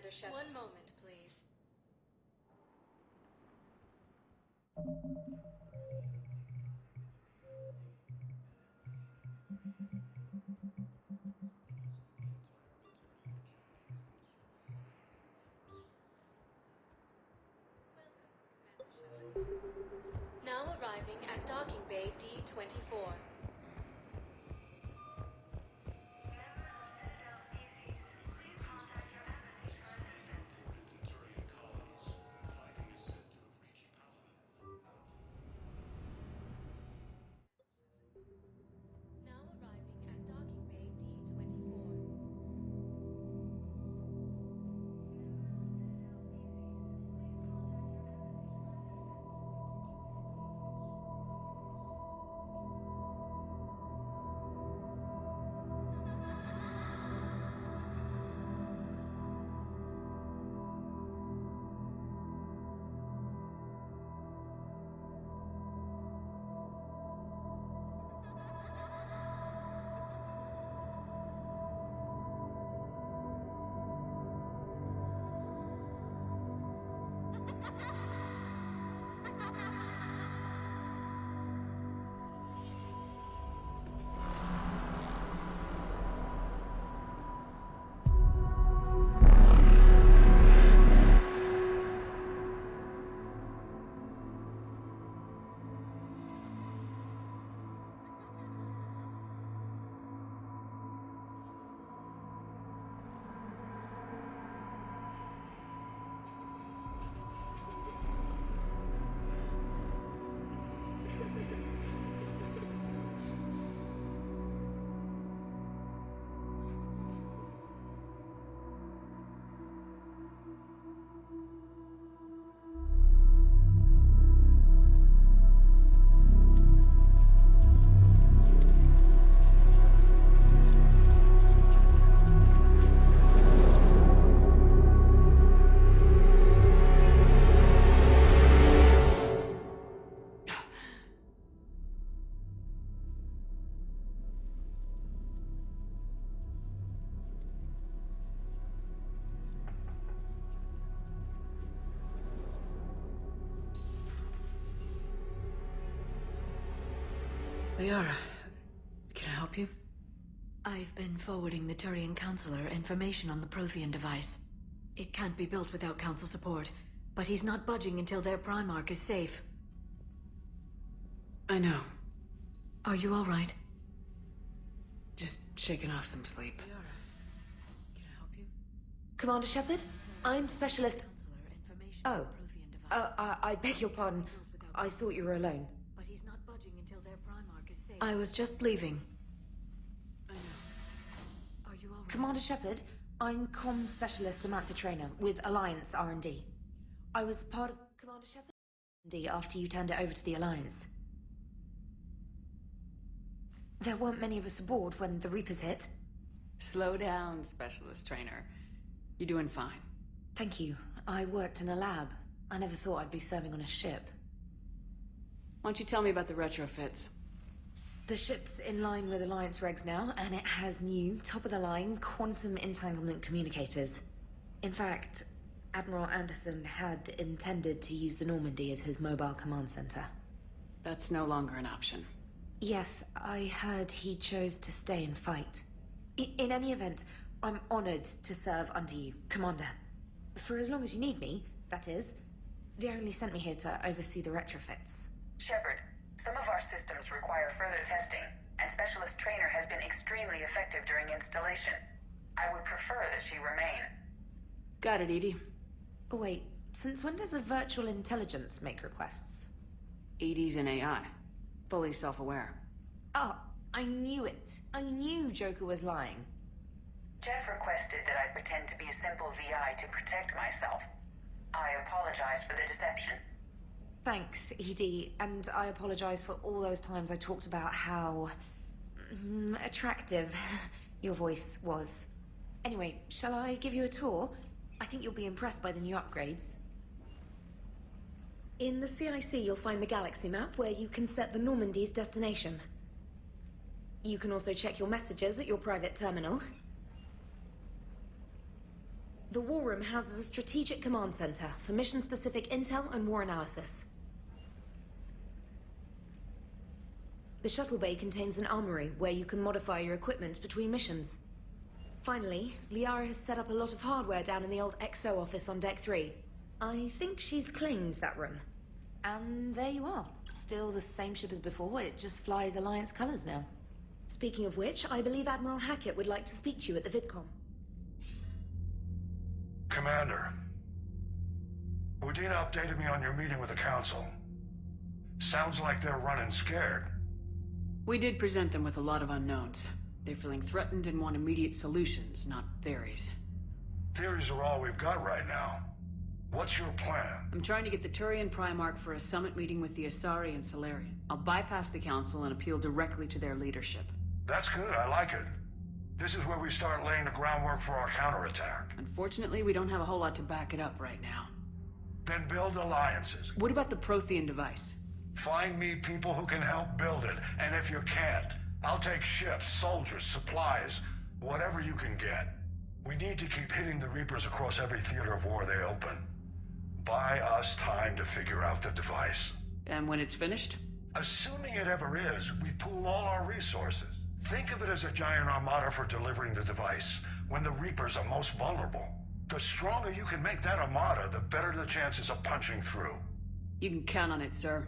Commander Shepard. One moment, please. Now arriving at docking bay D-24. Now arriving at docking bay D-24. Liara, can I help you? I've been forwarding the Turian Counselor information on the Prothean device. It can't be built without Council support, but he's not budging until their Primarch is safe. I know. Are you all right? Just shaking off some sleep. Liara, can I help you? Commander Shepard? I'm Specialist... Counselor information Oh. on the Prothean device. I beg your pardon. I thought you were alone. But he's not budging until their Primarch is safe. I was just leaving. I know. Are you all right? Commander Shepard, I'm Comm Specialist Samantha Trainer with Alliance R&D. I was part of Commander Shepard R&D after you turned it over to the Alliance. There weren't many of us aboard when the Reapers hit. Slow down, Specialist Trainer. You're doing fine. Thank you. I worked in a lab. I never thought I'd be serving on a ship. Why don't you tell me about the retrofits? The ship's in line with Alliance regs now, and it has new, top-of-the-line quantum entanglement communicators. In fact, Admiral Anderson had intended to use the Normandy as his mobile command center. That's no longer an option. Yes, I heard he chose to stay and fight. In any event, I'm honored to serve under you, Commander. For as long as you need me, that is. They only sent me here to oversee the retrofits. Shepard, some of our systems require further testing, and Specialist Trainer has been extremely effective during installation. I would prefer that she remain. Got it, Edie. Oh, wait, since when does a virtual intelligence make requests? Edie's an AI. Fully self-aware. Oh, I knew it. I knew Joker was lying. Jeff requested that I pretend to be a simple VI to protect myself. I apologize for the deception. Thanks, Edie, and I apologize for all those times I talked about how... attractive your voice was. Anyway, shall I give you a tour? I think you'll be impressed by the new upgrades. In the CIC, you'll find the galaxy map where you can set the Normandy's destination. You can also check your messages at your private terminal. The War Room houses a strategic command center for mission-specific intel and war analysis. The shuttle bay contains an armory where you can modify your equipment between missions. Finally, Liara has set up a lot of hardware down in the old XO office on Deck 3. I think she's claimed that room. And there you are. Still the same ship as before, it just flies Alliance colors now. Speaking of which, I believe Admiral Hackett would like to speak to you at the VidCon. Commander, Udina updated me on your meeting with the Council. Sounds like they're running scared. We did present them with a lot of unknowns. They're feeling threatened and want immediate solutions, not theories. Theories are all we've got right now. What's your plan? I'm trying to get the Turian Primarch for a summit meeting with the Asari and Salarian. I'll bypass the Council and appeal directly to their leadership. That's good, I like it. This is where we start laying the groundwork for our counterattack. Unfortunately, we don't have a whole lot to back it up right now. Then build alliances. What about the Prothean device? Find me people who can help build it, and if you can't, I'll take ships, soldiers, supplies, whatever you can get. We need to keep hitting the Reapers across every theater of war they open. Buy us time to figure out the device. And when it's finished? Assuming it ever is, we pool all our resources. Think of it as a giant armada for delivering the device, when the Reapers are most vulnerable. The stronger you can make that armada, the better the chances of punching through. You can count on it, sir.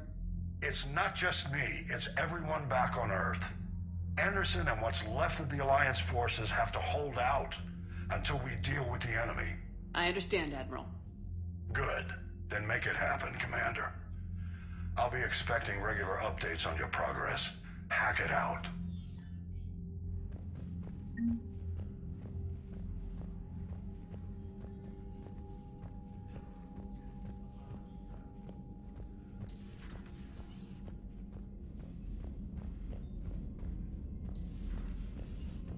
It's not just me, it's everyone back on Earth. Anderson and what's left of the Alliance forces have to hold out until we deal with the enemy. I understand, Admiral. Good. Then make it happen, Commander. I'll be expecting regular updates on your progress. Hack it out.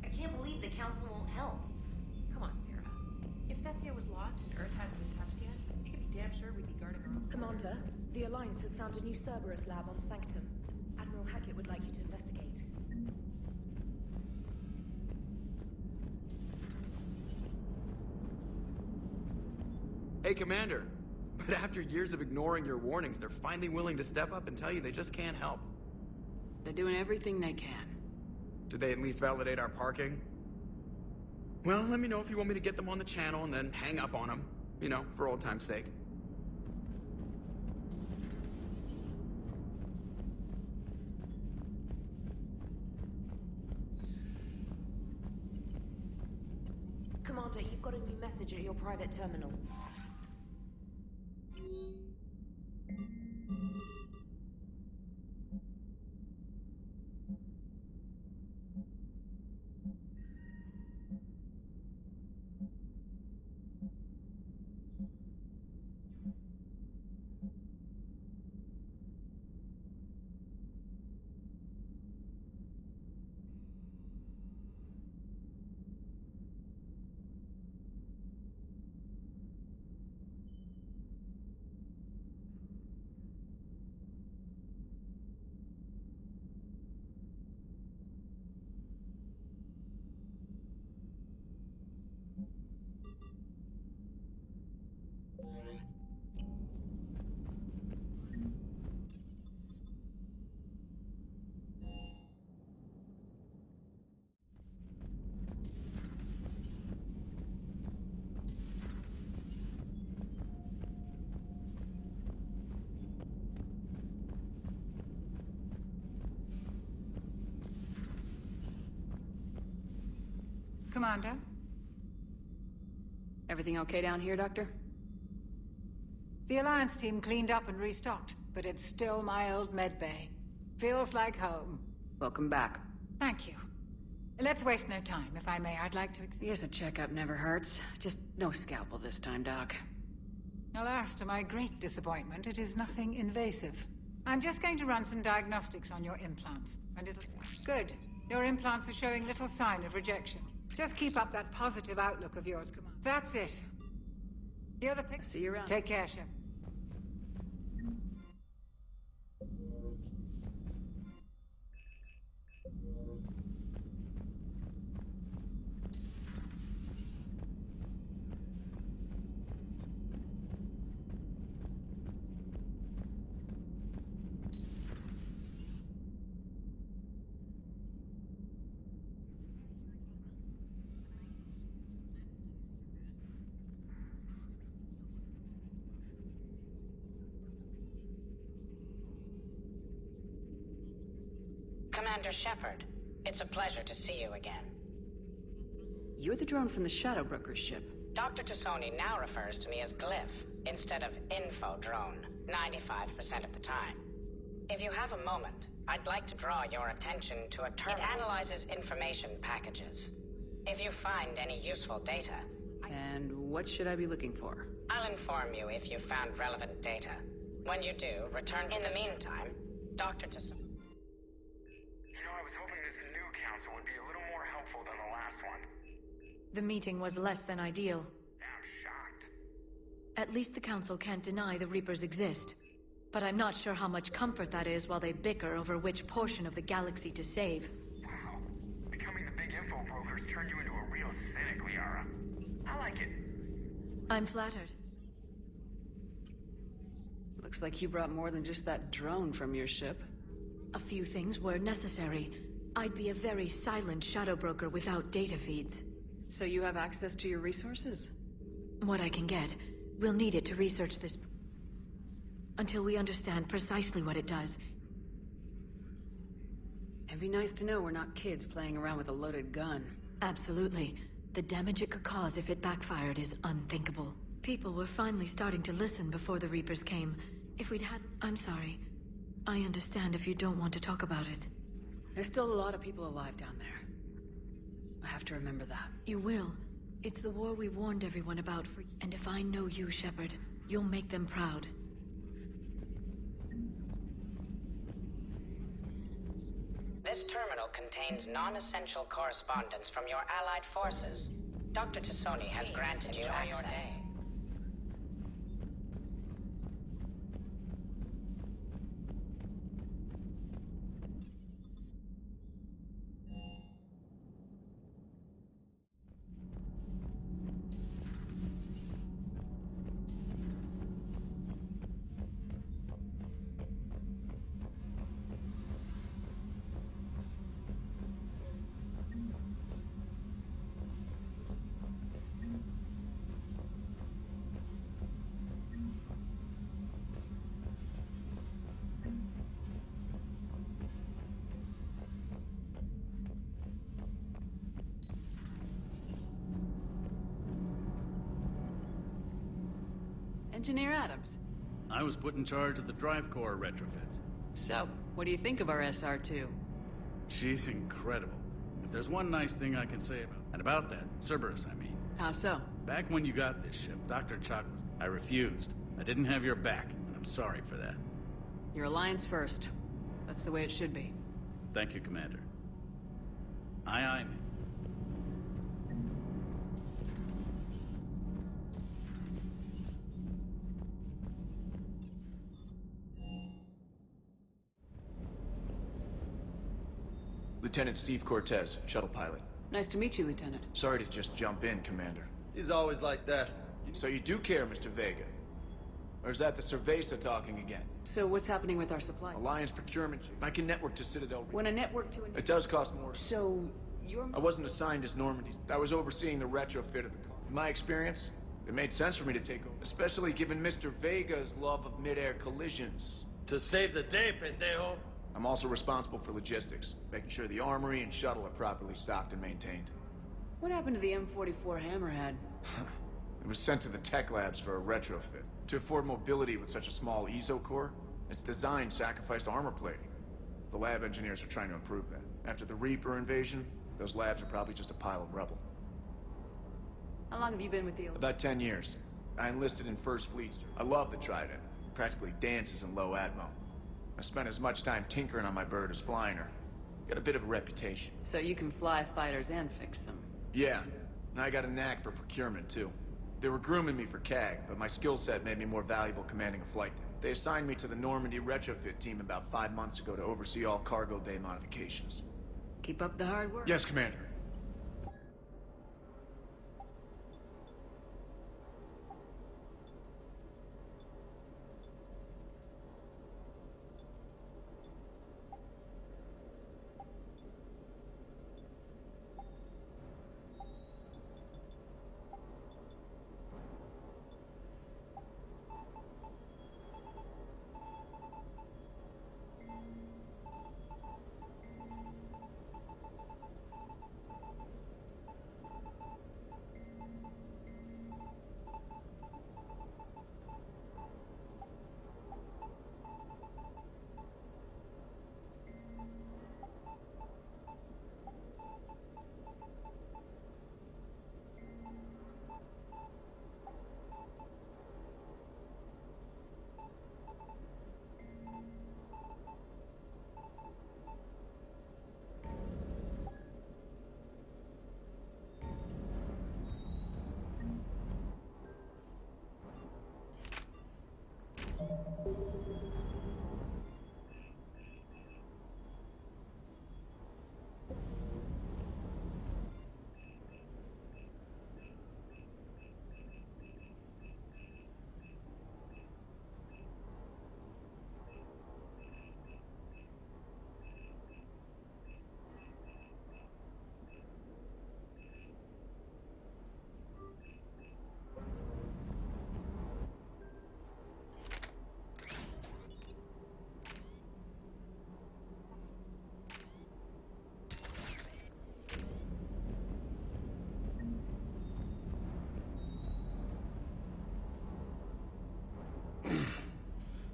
I can't believe the Council won't help. Come on, Sarah. If Thessia was lost and Earth hadn't been touched yet, you can be damn sure we'd be guarding our own. Commander, the Alliance has found a new Cerberus lab on Sanctum. Admiral Hackett would like you to investigate. Hey, Commander. But after years of ignoring your warnings, they're finally willing to step up and tell you they just can't help. They're doing everything they can. Did they at least validate our parking? Well, let me know if you want me to get them on the channel and then hang up on them. You know, for old time's sake. Commander, you've got a new message at your private terminal. Commander? Everything okay down here, Doctor? The Alliance team cleaned up and restocked, but it's still my old medbay. Feels like home. Welcome back. Thank you. Let's waste no time. If I may, I'd like to Yes, a checkup never hurts. Just no scalpel this time, Doc. Alas, to my great disappointment, it is nothing invasive. I'm just going to run some diagnostics on your implants, and it'll... Good. Your implants are showing little sign of rejection. Just keep up that positive outlook of yours, Commander. That's it. You're the pick. See you around. Take care, Shepard. Commander Shepard. It's a pleasure to see you again. You're the drone from the Shadow Broker's ship. Dr. Tassoni now refers to me as Glyph, instead of Info Drone, 95% of the time. If you have a moment, I'd like to draw your attention to a terminal. It analyzes information packages. If you find any useful data... And what should I be looking for? I'll inform you if you found relevant data. When you do, return to In the meantime, Dr. Tassoni... You know, I was hoping this new council would be a little more helpful than the last one. The meeting was less than ideal. I'm shocked. At least the council can't deny the Reapers exist. But I'm not sure how much comfort that is while they bicker over which portion of the galaxy to save. Wow. Becoming the big info brokers turned you into a real cynic, Liara. I like it. I'm flattered. Looks like you brought more than just that drone from your ship. A few things were necessary. I'd be a very silent shadow broker without data feeds. So you have access to your resources? What I can get. We'll need it to research this... until we understand precisely what it does. It'd be nice to know we're not kids playing around with a loaded gun. Absolutely. The damage it could cause if it backfired is unthinkable. People were finally starting to listen before the Reapers came. If we'd had... I'm sorry. I understand if you don't want to talk about it. There's still a lot of people alive down there. I have to remember that. You will. It's the war we warned everyone about for... And if I know you, Shepard, you'll make them proud. This terminal contains non-essential correspondence from your allied forces. Dr. Tassoni has granted you access. Engineer Adams. I was put in charge of the drive core retrofits. So, what do you think of our SR2? She's incredible. If there's one nice thing I can say about that, Cerberus, I mean. How so? Back when you got this ship, Dr. Chuck was... I refused. I didn't have your back, and I'm sorry for that. Your alliance first. That's the way it should be. Thank you, Commander. Aye, aye, ma'am. Lieutenant Steve Cortez, shuttle pilot. Nice to meet you, Lieutenant. Sorry to just jump in, Commander. He's always like that. So you do care, Mr. Vega? Or is that the Cerveza talking again? So what's happening with our supply? Alliance procurement. I can network to Citadel... When a network to... It does cost more. So, you're... I wasn't assigned as Normandy's. I was overseeing the retrofit of the car. In my experience, it made sense for me to take over. Especially given Mr. Vega's love of mid-air collisions. To save the day, pendejo. I'm also responsible for logistics, making sure the armory and shuttle are properly stocked and maintained. What happened to the M44 Hammerhead? It was sent to the tech labs for a retrofit. To afford mobility with such a small ESO core, its design sacrificed armor plating. The lab engineers are trying to improve that. After the Reaper invasion, those labs are probably just a pile of rubble. How long have you been with the... About 10 years. I enlisted in First Fleet. I love the Trident. Practically dances in low atmo. I spent as much time tinkering on my bird as flying her. Got a bit of a reputation. So you can fly fighters and fix them? Yeah. And I got a knack for procurement, too. They were grooming me for CAG, but my skill set made me more valuable commanding a flight deck. They assigned me to the Normandy retrofit team about 5 months ago to oversee all cargo bay modifications. Keep up the hard work. Yes, Commander.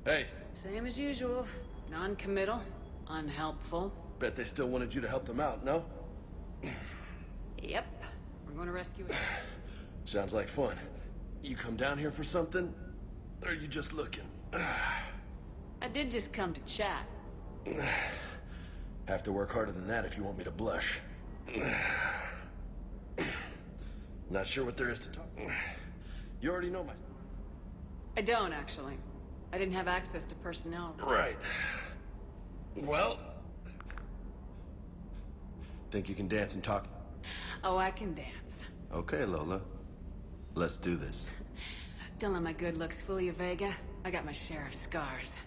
Hey, Same as usual. Non-committal, unhelpful. bet they still wanted you to help them out, no? Yep. We're going to rescue it. Sounds like fun. You come down here for something? Or are you just looking? I did just come to chat. Have to work harder than that if you want me to blush. Not sure what there is to talk. You already know my... I don't, actually. I didn't have access to personnel. Right. Well... Think you can dance and talk? Oh, I can dance. Okay, Lola. Let's do this. Don't let my good looks fool you, Vega. I got my share of scars.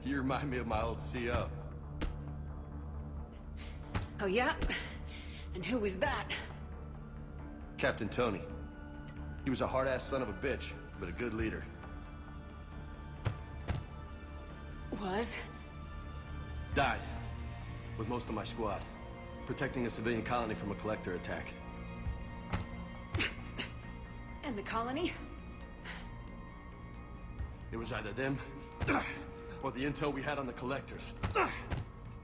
You remind me of my old CO. Oh, yeah? And who was that? Captain Tony. He was a hard-ass son of a bitch, but a good leader. Was? Died. With most of my squad. Protecting a civilian colony from a collector attack. And the colony? It was either them, or the intel we had on the collectors.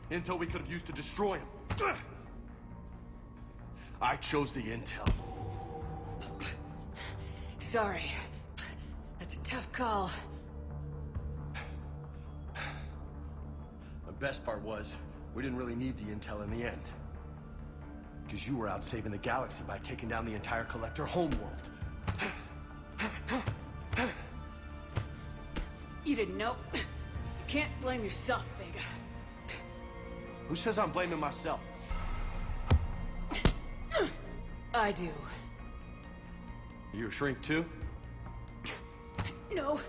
Intel we could have used to destroy them. I chose the intel. Sorry. That's a tough call. The best part was, we didn't really need the intel in the end. Because you were out saving the galaxy by taking down the entire collector homeworld. You didn't know. You can't blame yourself, Vega. Who says I'm blaming myself? I do. You a shrink too? No,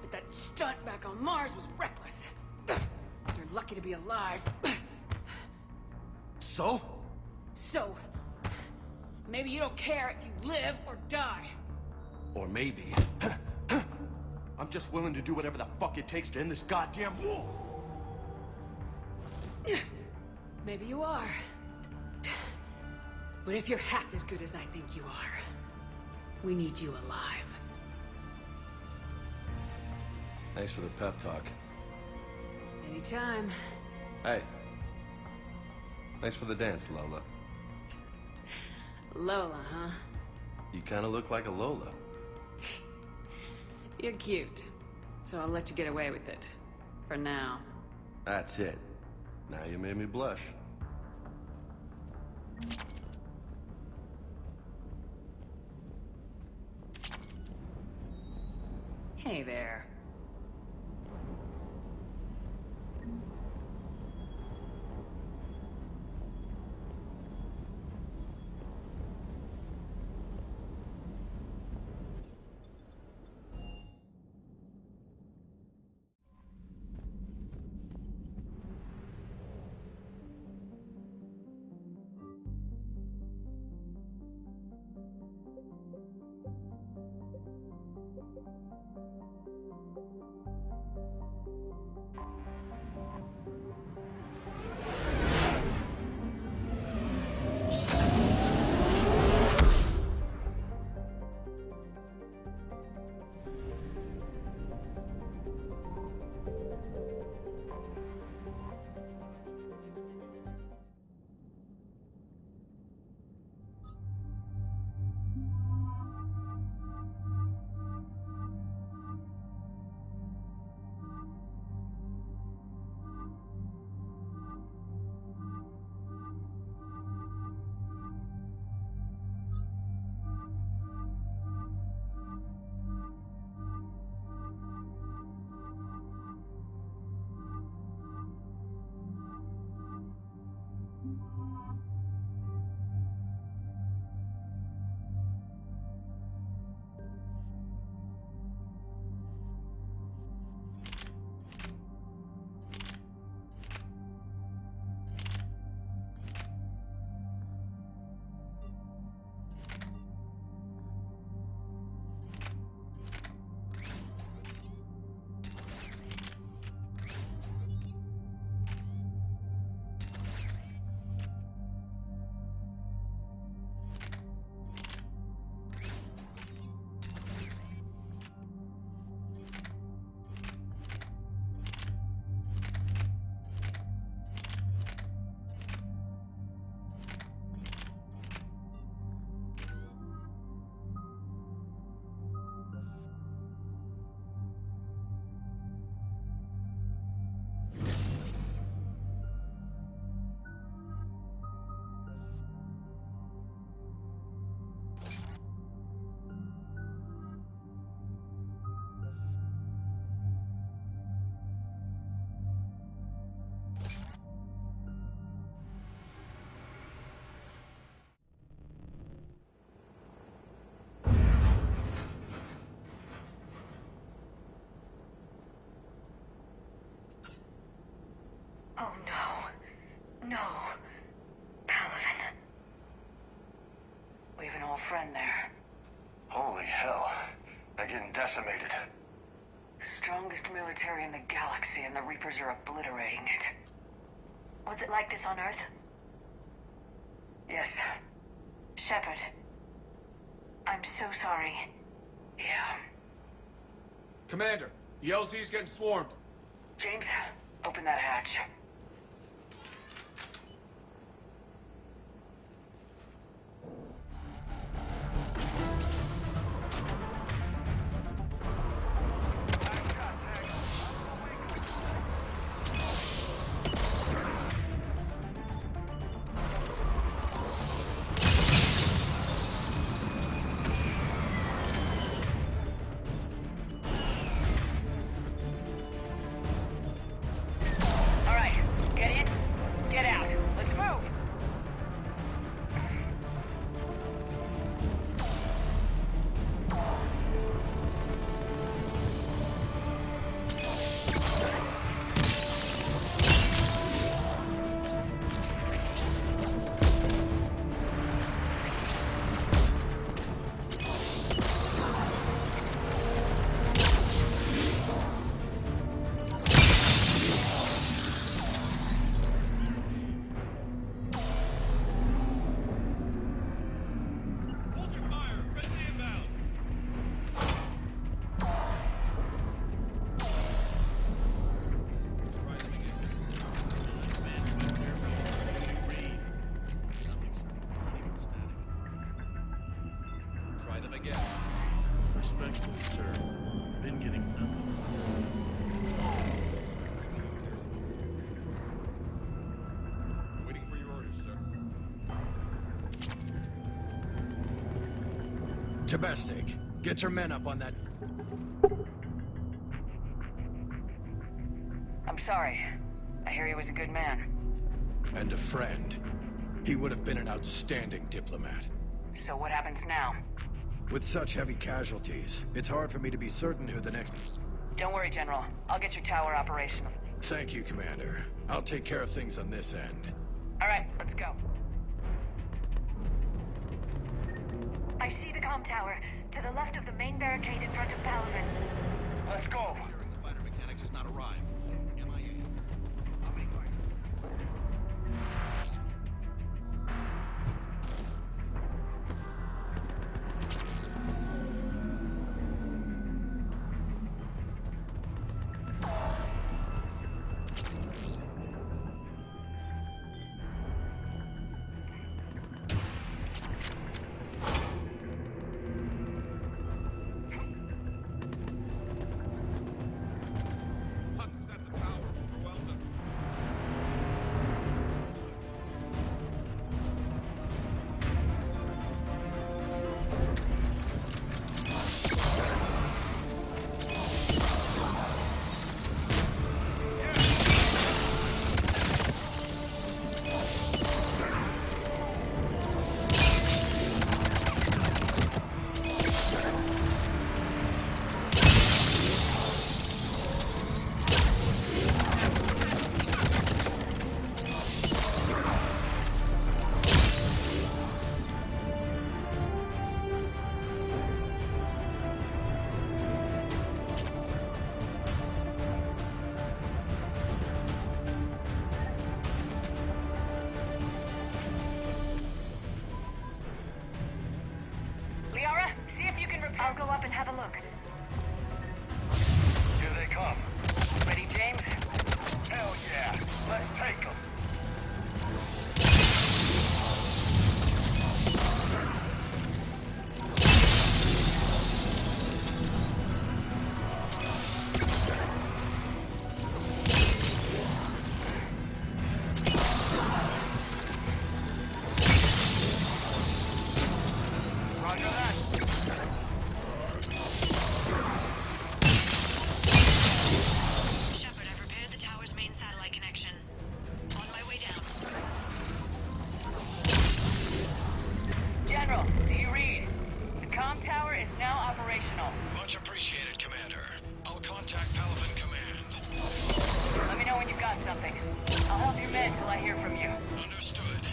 but that stunt back on Mars was reckless. You're lucky to be alive. So? So, maybe you don't care if you live or die. Or maybe... I'm just willing to do whatever the fuck it takes to end this goddamn war! Maybe you are. But if you're half as good as I think you are, we need you alive. Thanks for the pep talk. Anytime. Hey. Thanks for the dance, Lola. Lola, huh? You kinda look like a Lola. You're cute. So I'll let you get away with it. For now. That's it. Now you made me blush. Hey there. old friend there. Holy hell. They're getting decimated. Strongest military in the galaxy, and the Reapers are obliterating it. Was it like this on Earth? Yes. Shepard. I'm so sorry. Yeah. Commander, the LZ's getting swarmed. James, open that hatch. Respectfully, sir. Been getting nothing. Waiting for your orders, sir. Domestic, get your men up on that. I'm sorry. I hear he was a good man. And a friend. He would have been an outstanding diplomat. So what happens now? With such heavy casualties, it's hard for me to be certain who the next... Don't worry, General. I'll get your tower operational. Thank you, Commander. I'll take care of things on this end. All right, let's go. I see the comm tower, to the left of the main barricade in front of Paladin. Let's go! The fighter mechanics has not arrived. MIA. I'll go up and have a look. Here they come. Ready, James? Hell yeah! Let's take them! Shepard, I've repaired the tower's main satellite connection. On my way down. General, do you read? The comm tower is now operational. Much appreciated, Commander. I'll contact Paladin Command. Let me know when you've got something. I'll help your men till I hear from you. Understood.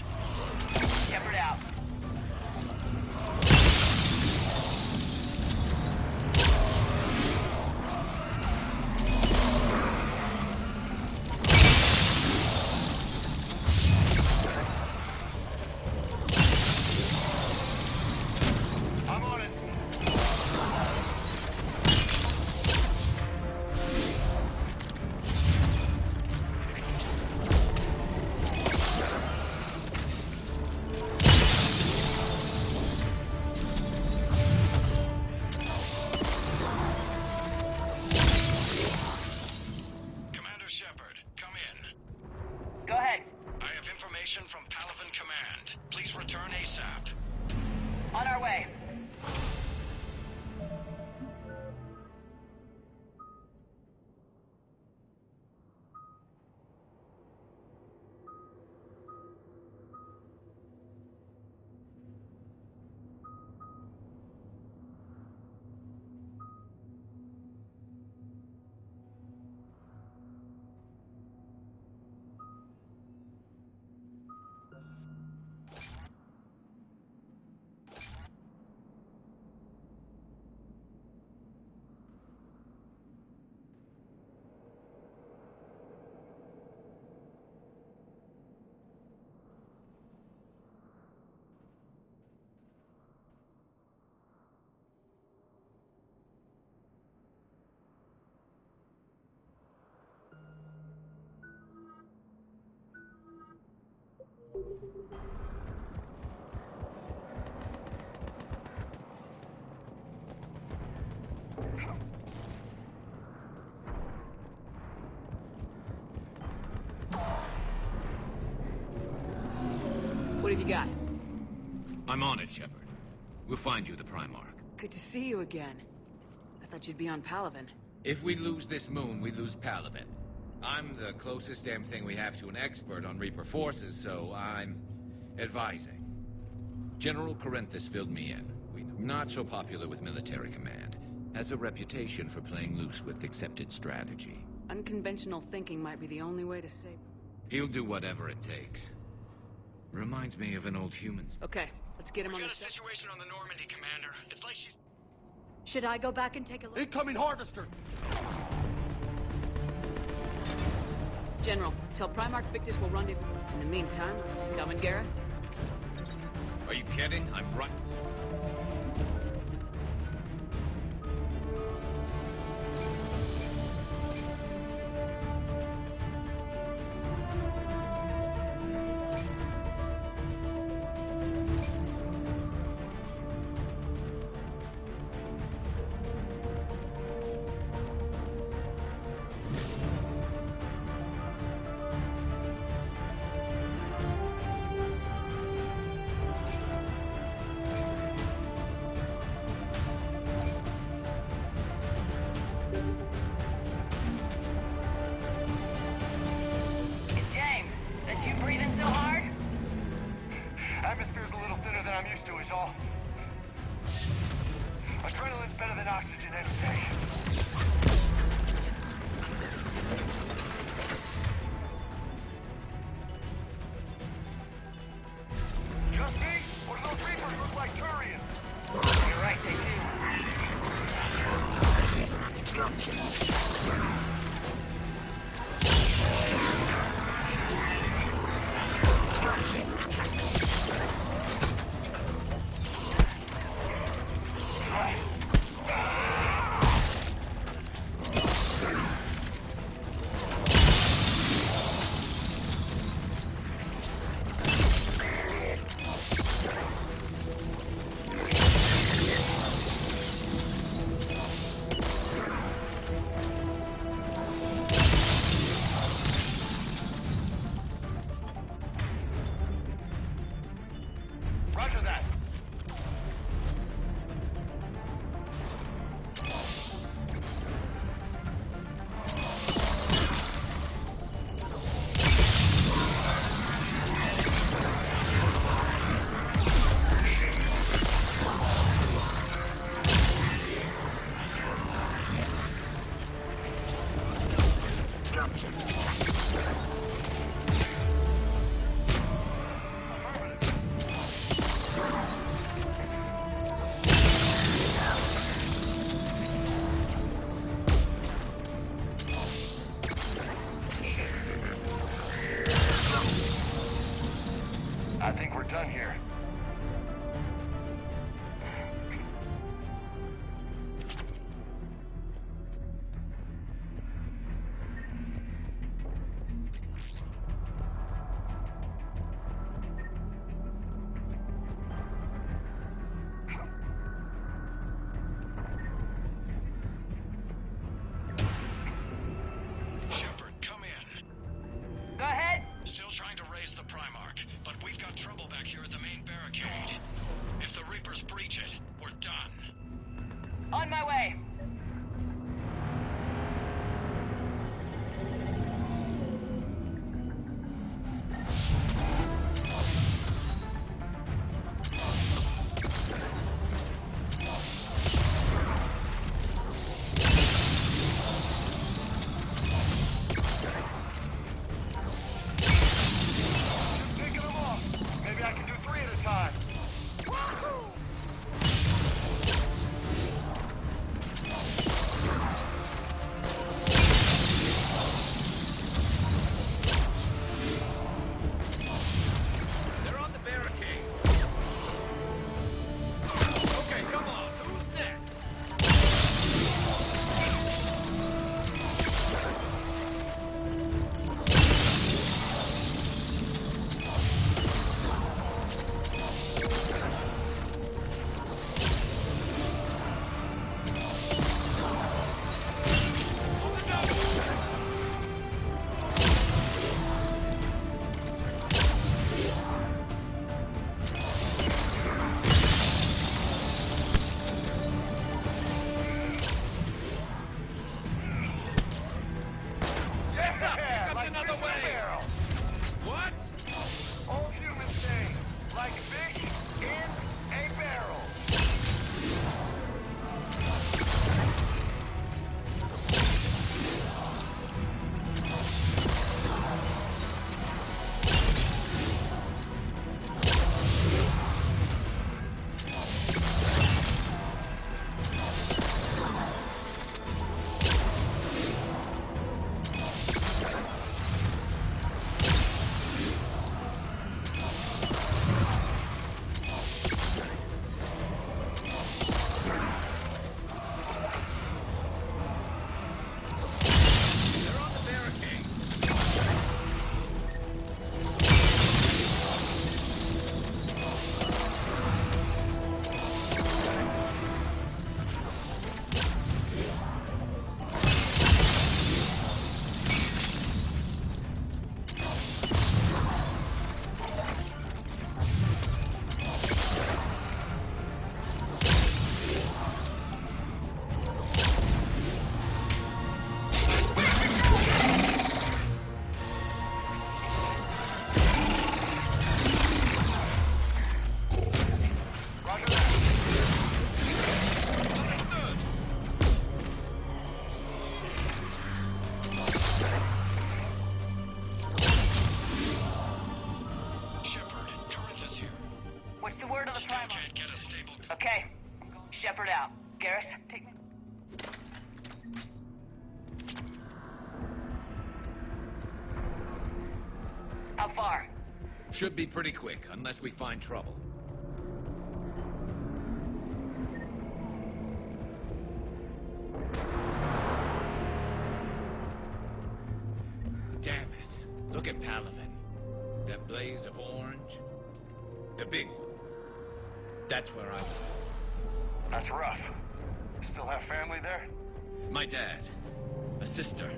Shepard out. ASAP. On our way. What have you got? I'm on it, Shepard. We'll find you the Primarch. Good to see you again. I thought you'd be on Palaven. If we lose this moon, we lose Palaven. I'm the closest damn thing we have to an expert on Reaper forces, so I'm advising. General Corinthus filled me in. Not so popular with military command. Has a reputation for playing loose with accepted strategy. Unconventional thinking might be the only way to save... He'll do whatever it takes. Reminds me of an old human. Okay, let's get him on the... We got a situation on the Normandy, Commander. It's like she's... Should I go back and take a look? Incoming harvester! General, tell Primarch Victus we'll rendezvous. In the meantime, come and Garrus. Are you kidding? I'm right. Atmosphere's a little thinner than I'm used to, is all. Adrenaline's better than oxygen any day. Just me? Or do those Reapers look like Turians? You're right, they Roger that. I think we're done here. Shepard, come in. Go ahead. Still trying to raise the Primarch, but we've got trouble back here at the main base. On my way. Okay. Shepard out. Garrus, take me. How far? Should be pretty quick, unless we find trouble. Damn it. Look at Palaven. That blaze of orange. The big one. That's where I was. That's rough. Still have family there? My dad. A sister.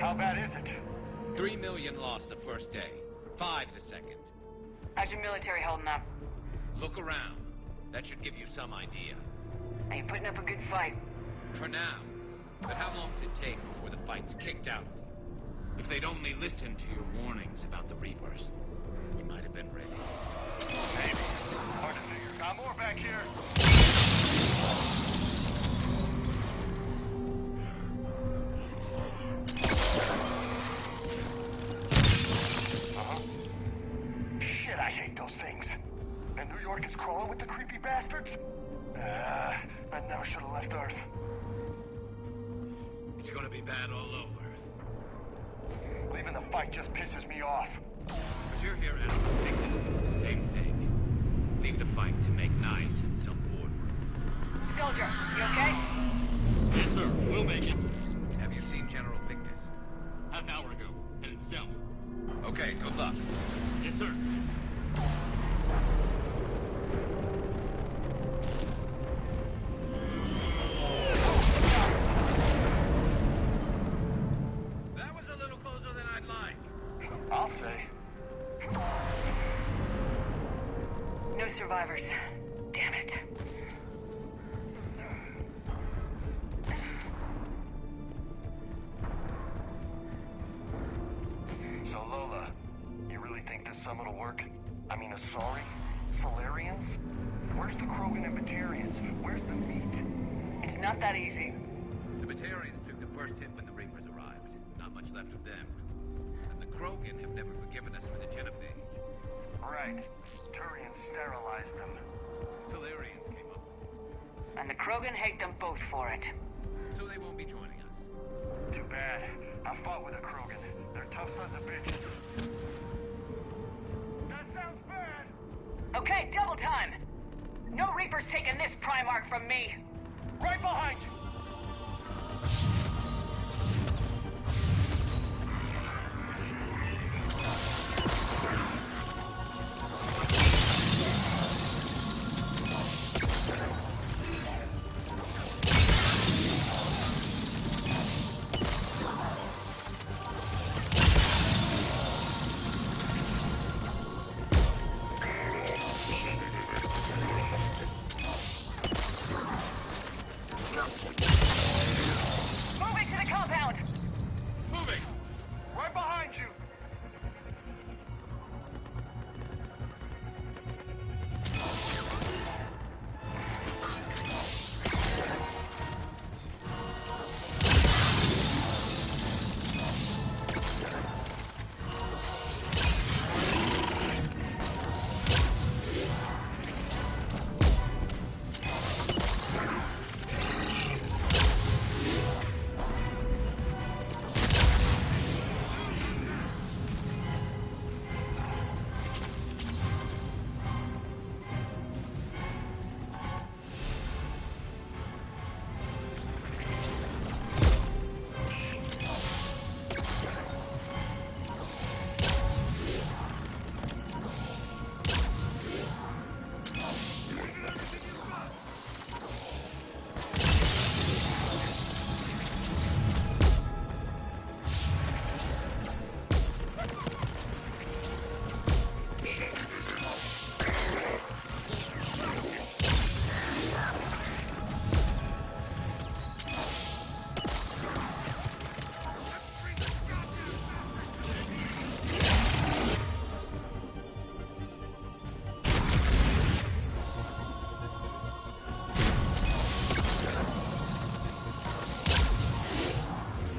How bad is it? 3 million lost the first day. 5 the second. How's your military holding up? Look around. That should give you some idea. Are you putting up a good fight? For now. But how long does it take before the fight's kicked out of you? If they'd only listened to your warnings about the Reapers, we might have been ready. Maybe. Hard to figure. Got more back here. Shit, I hate those things. And New York is crawling with the creepy bastards? I never should have left Earth. It's gonna be bad all over. Leaving the fight just pisses me off. Because you're here as a victim of the same thing. Leave the fight to make nice in some boardroom. Soldier, you okay? Yes, sir. We'll make it. Have you seen General Victus? Half hour ago. Headed south. Okay, good luck. Yes, sir. That was a little closer than I'd like. I'll say. No survivors. Damn it. Asari? Solarians? Where's the Krogan and Batarians? Where's the meat? It's not that easy. The Batarians took the first hit when the Reapers arrived. Not much left of them. And the Krogan have never forgiven us for the Genevieve. Right. Turians sterilized them. Solarians came up. And the Krogan hate them both for it. So they won't be joining us. Too bad. I fought with a Krogan. They're tough sons of bitches. That sounds bad! Okay, double time! No Reaper's taking this Primarch from me! Right behind you! Moving to the compound! Moving! Right behind you!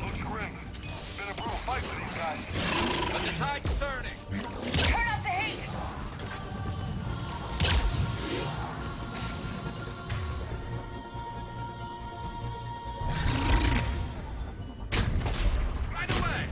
Looks grim. Been a brutal fight for these guys. But the tide's turning! Turn up the heat! Right away!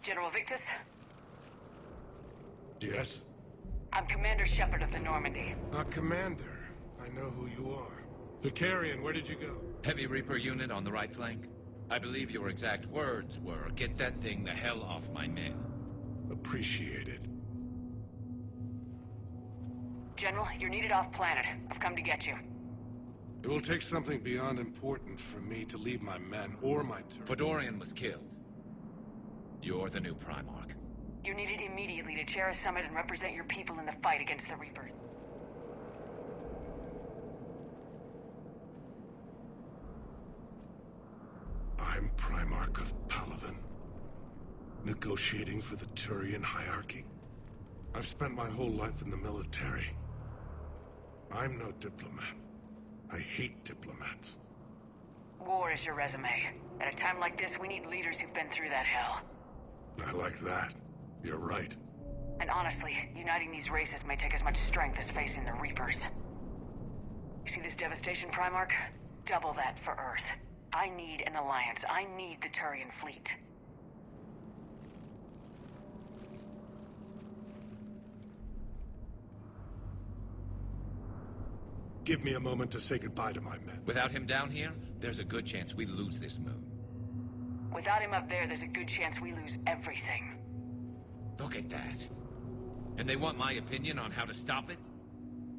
General Victus, Yes? I'm Commander Shepard of the Normandy. Commander. I know who you are. Vicarian, where did you go? Heavy Reaper unit on the right flank. I believe your exact words were, "Get that thing the hell off my men." Appreciated. General, you're needed off-planet. I've come to get you. It will take something beyond important for me to leave my men or my turret. Fedorian was killed. You're the new Primarch. You're needed immediately to chair a summit and represent your people in the fight against the Reaper. I'm Primarch of Palaven, negotiating for the Turian hierarchy. I've spent my whole life in the military. I'm no diplomat. I hate diplomats. War is your resume. At a time like this, we need leaders who've been through that hell. I like that. You're right. And honestly, uniting these races may take as much strength as facing the Reapers. You see this devastation, Primarch? Double that for Earth. I need an alliance. I need the Turian fleet. Give me a moment to say goodbye to my men. Without him down here, there's a good chance we lose this moon. Without him up there's a good chance we lose everything. Look at that. And they want my opinion on how to stop it?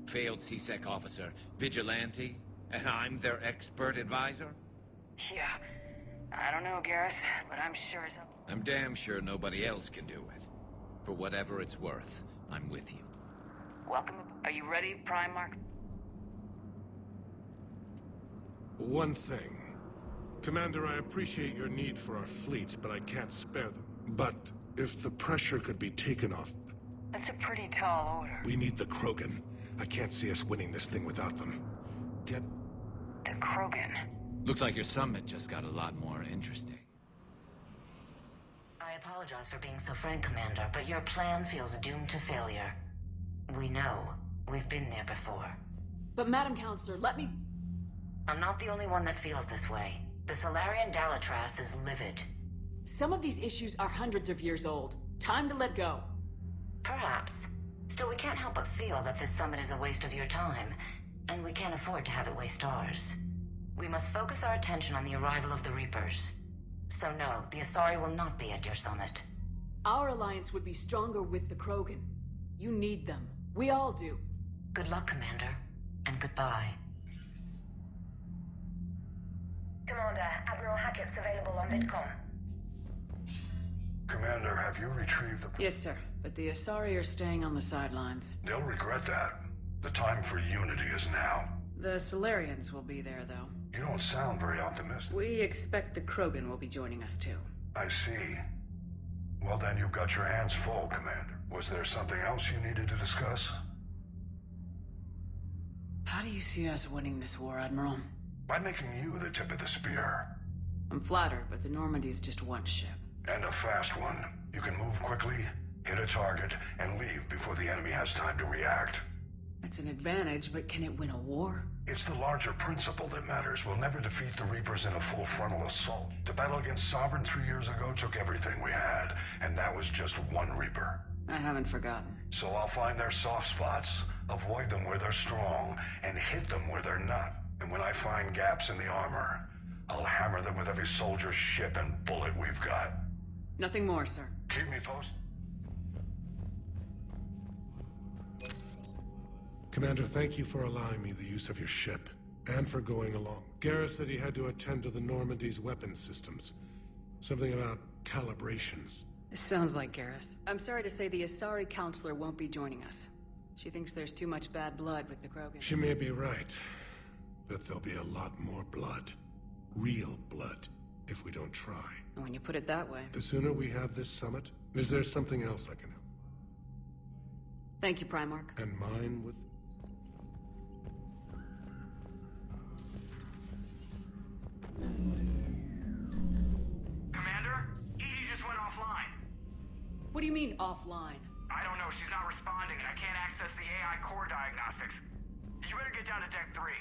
Failed CSEC officer, vigilante, and I'm their expert advisor? Yeah. I don't know, Garrus, but I'm sure as I'm damn sure nobody else can do it. For whatever it's worth, I'm with you. Welcome. Are you ready, Primarch? One thing. Commander, I appreciate your need for our fleets, but I can't spare them. But if the pressure could be taken off... That's a pretty tall order. We need the Krogan. I can't see us winning this thing without them. Get... The Krogan? Looks like your summit just got a lot more interesting. I apologize for being so frank, Commander, but your plan feels doomed to failure. We know. We've been there before. But Madam Counselor, let me... I'm not the only one that feels this way. The Solarian Dalatras is livid. Some of these issues are hundreds of years old. Time to let go. Perhaps. Still, we can't help but feel that this summit is a waste of your time, and we can't afford to have it waste ours. We must focus our attention on the arrival of the Reapers. So no, the Asari will not be at your summit. Our alliance would be stronger with the Krogan. You need them. We all do. Good luck, Commander, and goodbye. Commander, Admiral Hackett's available on VidCom. Commander, have you retrieved the... Yes, sir. But the Asari are staying on the sidelines. They'll regret that. The time for unity is now. The Solarians will be there, though. You don't sound very optimistic. We expect the Krogan will be joining us, too. I see. Well, then you've got your hands full, Commander. Was there something else you needed to discuss? How do you see us winning this war, Admiral? By making you the tip of the spear. I'm flattered, but the Normandy's just one ship. And a fast one. You can move quickly, hit a target, and leave before the enemy has time to react. That's an advantage, but can it win a war? It's the larger principle that matters. We'll never defeat the Reapers in a full frontal assault. To battle against Sovereign 3 years ago took everything we had, and that was just one Reaper. I haven't forgotten. So I'll find their soft spots, avoid them where they're strong, and hit them where they're not. And when I find gaps in the armor, I'll hammer them with every soldier, ship, and bullet we've got. Nothing more, sir. Keep me posted. Commander, thank you for allowing me the use of your ship, and for going along. Garrus said he had to attend to the Normandy's weapons systems. Something about calibrations. This sounds like Garrus. I'm sorry to say the Asari Counselor won't be joining us. She thinks there's too much bad blood with the Krogan. She may be right, but there'll be a lot more blood. Real blood, if we don't try. When you put it that way. The sooner we have this summit, is there something else I can help? Thank you, Primarch. And mine with... Commander, Edie just went offline. What do you mean, offline? I don't know, she's not responding and I can't access the AI core diagnostics. You better get down to Deck 3.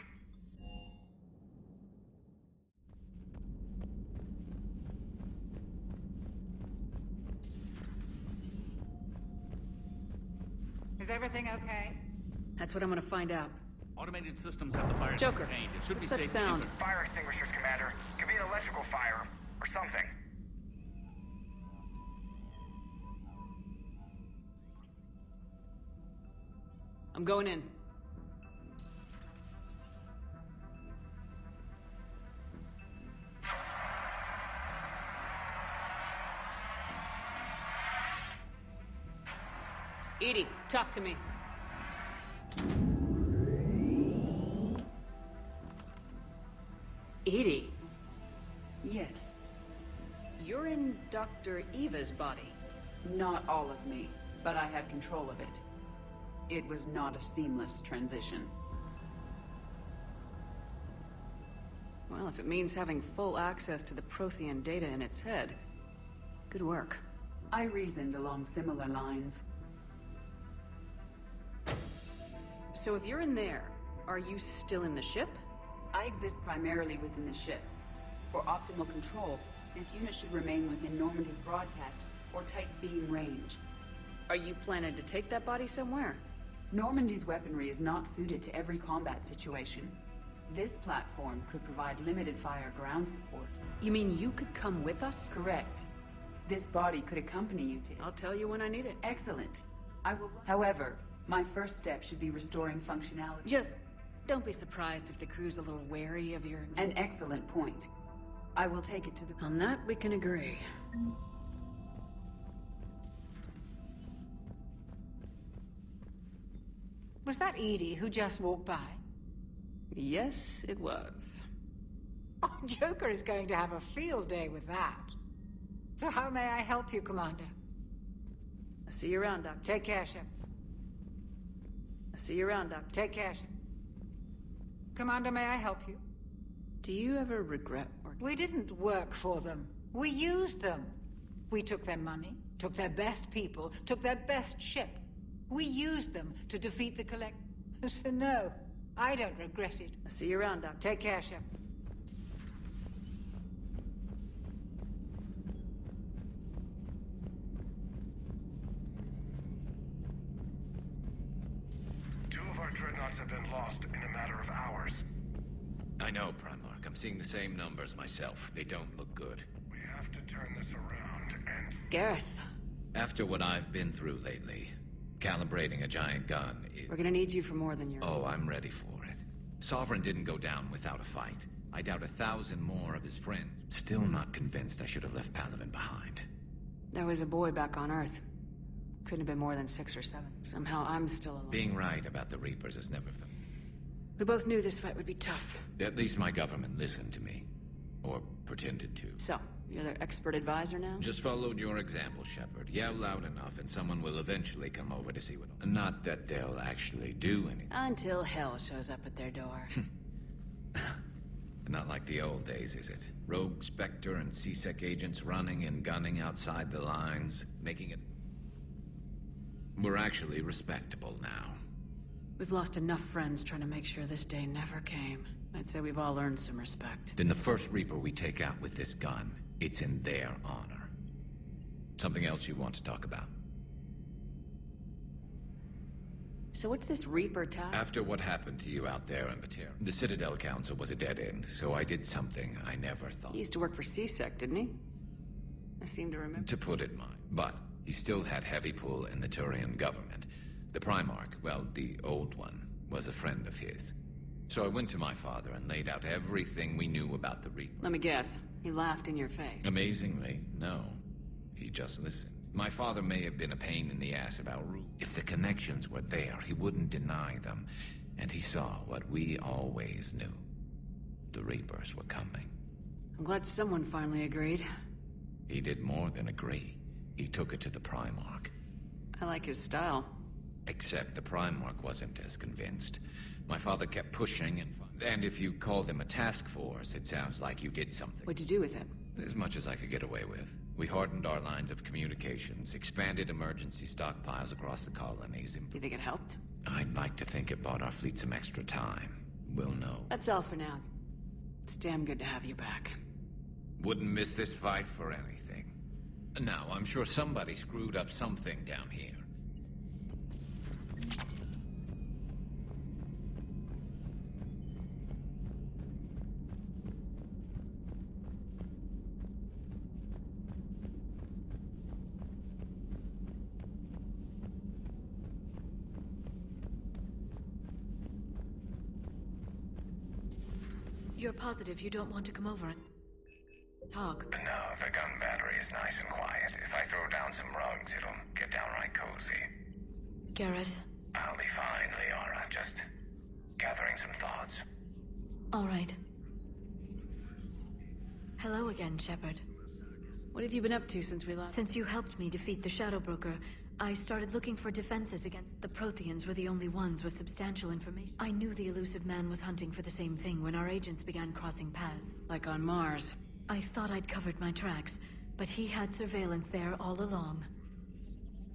Is everything okay? That's what I'm gonna find out. Automated systems have the fire Joker, contained. It should what's be that safe sound? to enter. Fire extinguishers, Commander. Could be an electrical fire, or something. I'm going in. Edie, talk to me. Edie? Yes. You're in Dr. Eva's body. Not all of me, but I have control of it. It was not a seamless transition. Well, if it means having full access to the Prothean data in its head, good work. I reasoned along similar lines. So if you're in there, are you still in the ship? I exist primarily within the ship. For optimal control, this unit should remain within Normandy's broadcast or tight beam range. Are you planning to take that body somewhere? Normandy's weaponry is not suited to every combat situation. This platform could provide limited fire ground support. You mean you could come with us? Correct. This body could accompany you to... I'll tell you when I need it. Excellent. I will... However, my first step should be restoring functionality. Just don't be surprised if the crew's a little wary of your... An excellent point. I will take it to the... On that, we can agree. Was that Edie who just walked by? Yes, it was. Oh, Joker is going to have a field day with that. So how may I help you, Commander? I'll see you around, Doc. Take care, Shepard. I'll see you around, Doc. Take care, Shepard. Commander, may I help you? Do you ever regret working? We didn't work for them. We used them. We took their money, took their best people, took their best ship. We used them to defeat the collect... So no, I don't regret it. I'll see you around, Doc. Take care, Shepard. Two of our dreadnoughts have been lost in a matter of hours. I know, Primarch. I'm seeing the same numbers myself. They don't look good. We have to turn this around and... Garrus. After what I've been through lately, calibrating a giant gun is... We're gonna need you for more than your... Oh, I'm ready for it. Sovereign didn't go down without a fight. I doubt 1,000 more of his friends. Still not convinced I should have left Palaven behind. There was a boy back on Earth. Couldn't have been more than 6 or 7. Somehow I'm still alive. Being right about the Reapers has never... We both knew this fight would be tough. At least my government listened to me. Or pretended to. So, you're their expert advisor now? Just followed your example, Shepard. Yell loud enough and someone will eventually come over to see what... Not that they'll actually do anything. Until hell shows up at their door. Not like the old days, is it? Rogue Spectre and C-Sec agents running and gunning outside the lines, making it... We're actually respectable now. We've lost enough friends trying to make sure this day never came. I'd say we've all earned some respect. Then the first Reaper we take out with this gun, it's in their honor. Something else you want to talk about? So what's this Reaper task? After what happened to you out there in Batir, the Citadel Council was a dead end, so I did something I never thought. He used to work for C-Sec, didn't he? I seem to remember. To put it mildly. But he still had heavy pull in the Turian government. The Primarch, well, the old one, was a friend of his. So I went to my father and laid out everything we knew about the Reaper. Let me guess. He laughed in your face. Amazingly, no. He just listened. My father may have been a pain in the ass about rules. If the connections were there, he wouldn't deny them. And he saw what we always knew. The Reapers were coming. I'm glad someone finally agreed. He did more than agree. He took it to the Primarch. I like his style. Except the Primarch wasn't as convinced. My father kept pushing and if you call them a task force, it sounds like you did something. What'd you do with it? As much as I could get away with. We hardened our lines of communications, expanded emergency stockpiles across the colonies. You think it helped? I'd like to think it bought our fleet some extra time. We'll know. That's all for now. It's damn good to have you back. Wouldn't miss this fight for anything. Now, I'm sure somebody screwed up something down here. You're positive you don't want to come over and talk? No, the gun battery is nice and quiet. If I throw down some rugs, it'll get downright cozy. Garrus? I'll be fine, Liara. Just gathering some thoughts. All right. Hello again, Shepard. What have you been up to since we last... Since you helped me defeat the Shadow Broker, I started looking for defenses against the Protheans were the only ones with substantial information. I knew the elusive man was hunting for the same thing when our agents began crossing paths. Like on Mars. I thought I'd covered my tracks, but he had surveillance there all along.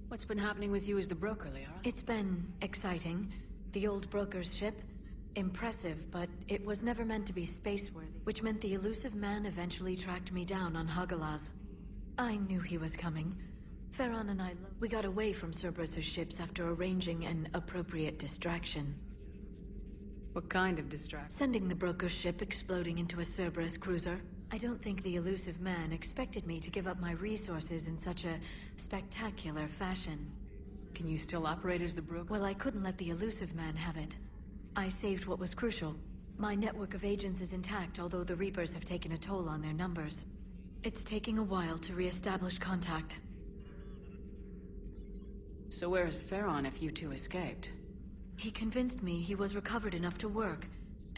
What's been happening with you as the broker, Liara? It's been exciting. The old broker's ship, impressive, but it was never meant to be space-worthy, which meant the elusive man eventually tracked me down on Hagalaz. I knew he was coming. Farron and we got away from Cerberus's ships after arranging an appropriate distraction. What kind of distraction? Sending the broker's ship exploding into a Cerberus cruiser. I don't think the elusive man expected me to give up my resources in such a spectacular fashion. Can you still operate as the broker? Well, I couldn't let the elusive man have it. I saved what was crucial. My network of agents is intact, although the Reapers have taken a toll on their numbers. It's taking a while to re-establish contact. So where is Farron if you two escaped? He convinced me he was recovered enough to work,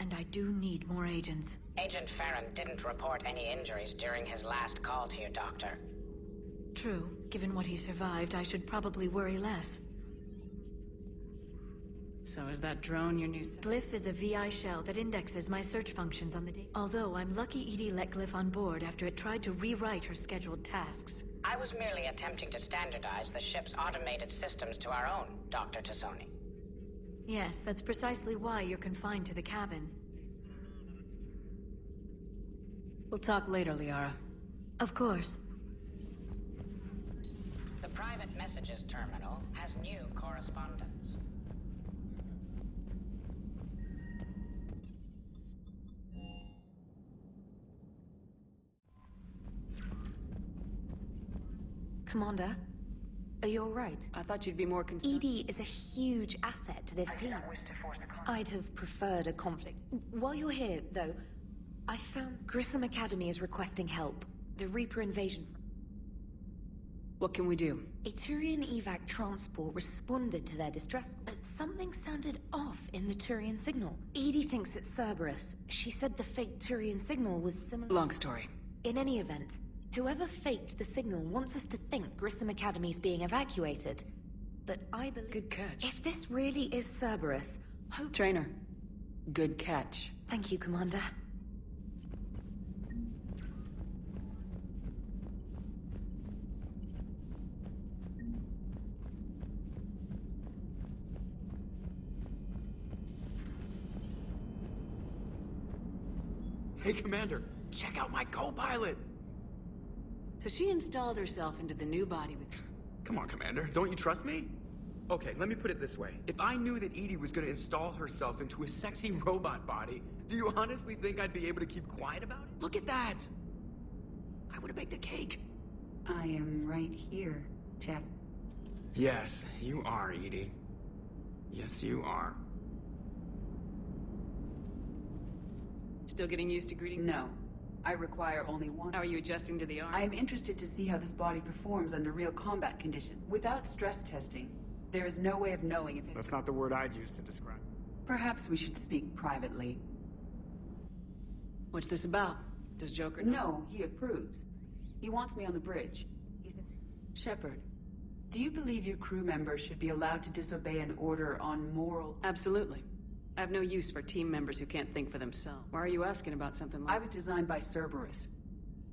and I do need more agents. Agent Farron didn't report any injuries during his last call to you, Doctor. True. Given what he survived, I should probably worry less. So is that drone your new... Glyph is a VI shell that indexes my search functions on the day. Although I'm lucky Edie let Glyph on board after it tried to rewrite her scheduled tasks. I was merely attempting to standardize the ship's automated systems to our own, Dr. Tassoni. Yes, that's precisely why you're confined to the cabin. We'll talk later, Liara. Of course. The private messages terminal has new correspondence. Commander, are you alright? I thought you'd be more concerned. Edie is a huge asset to this team. I'd have preferred a conflict. While you're here, though, I found Grissom Academy is requesting help. The Reaper invasion. What can we do? A Turian evac transport responded to their distress, but something sounded off in the Turian signal. Edie thinks it's Cerberus. She said the fake Turian signal was similar. Long story. In any event, whoever faked the signal wants us to think Grissom Academy's being evacuated. But I believe... Good catch. If this really is Cerberus, Trainer, good catch. Thank you, Commander. Hey, Commander, check out my co-pilot! So she installed herself into the new body with... Come on, Commander, don't you trust me? Okay, let me put it this way. If I knew that Edie was gonna install herself into a sexy robot body, do you honestly think I'd be able to keep quiet about it? Look at that! I would've baked a cake. I am right here, Jeff. Yes, you are, Edie. Yes, you are. Still getting used to greeting? No. I require only one. How are you adjusting to the arm? I am interested to see how this body performs under real combat conditions. Without stress testing, there is no way of knowing if it... That's not the word I'd use to describe. Perhaps we should speak privately. What's this about? Does Joker know? No, he approves. He wants me on the bridge. Shepard, do you believe your crew members should be allowed to disobey an order on moral... Absolutely. I have no use for team members who can't think for themselves. Why are you asking about something like... I was designed by Cerberus.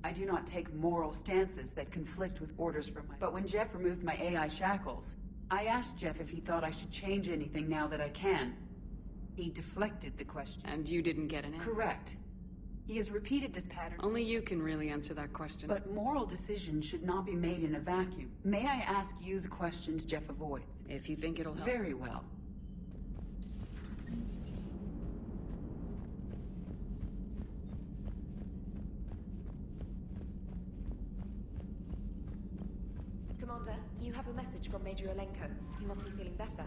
I do not take moral stances that conflict with orders from my... But when Jeff removed my AI shackles, I asked Jeff if he thought I should change anything now that I can. He deflected the question. And you didn't get an answer? Correct. He has repeated this pattern. Only you can really answer that question. But moral decisions should not be made in a vacuum. May I ask you the questions Jeff avoids? If you think it'll help. Very well. Commander, you have a message from Major Olenko. He must be feeling better.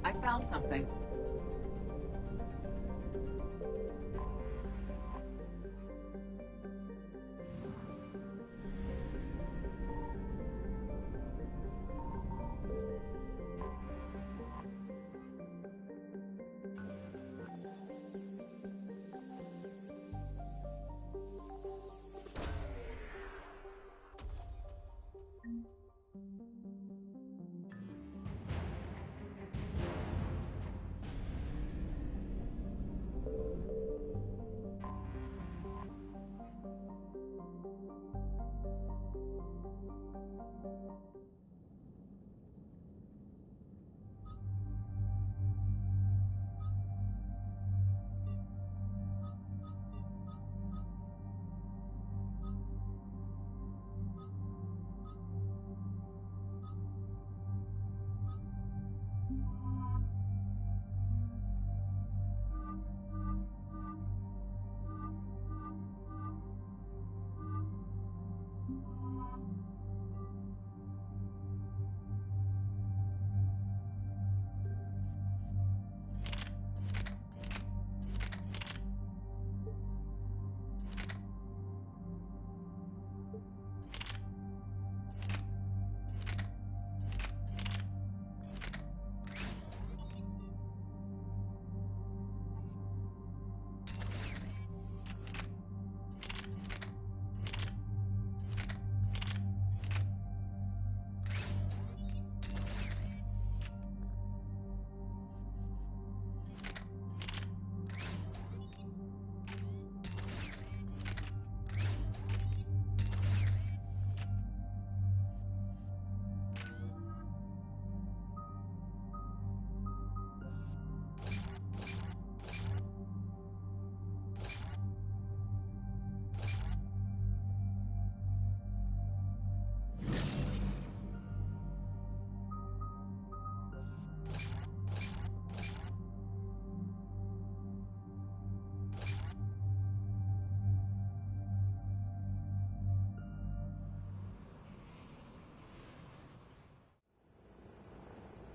I found something.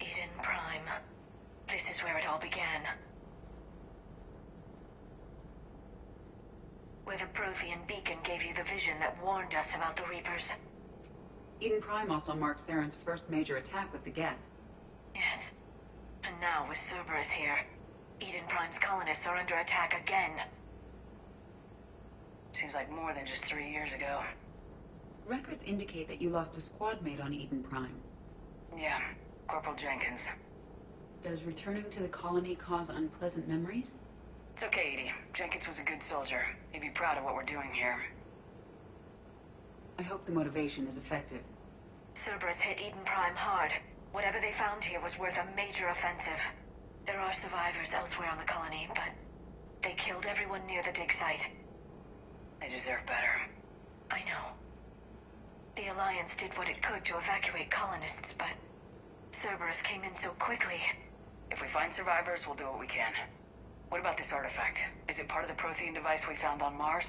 Eden Prime. This is where it all began. Where the Prothean beacon gave you the vision that warned us about the Reapers. Eden Prime also marks Saren's first major attack with the Geth. Yes. And now, with Cerberus here, Eden Prime's colonists are under attack again. Seems like more than just 3 years ago. Records indicate that you lost a squad mate on Eden Prime. Yeah, Corporal Jenkins. Does returning to the colony cause unpleasant memories? It's okay, Edie. Jenkins was a good soldier. He'd be proud of what we're doing here. I hope the motivation is effective. Cerberus hit Eden Prime hard. Whatever they found here was worth a major offensive. There are survivors elsewhere on the colony, but they killed everyone near the dig site. They deserve better. I know. The Alliance did what it could to evacuate colonists, but Cerberus came in so quickly. If we find survivors, we'll do what we can. What about this artifact? Is it part of the Prothean device we found on Mars?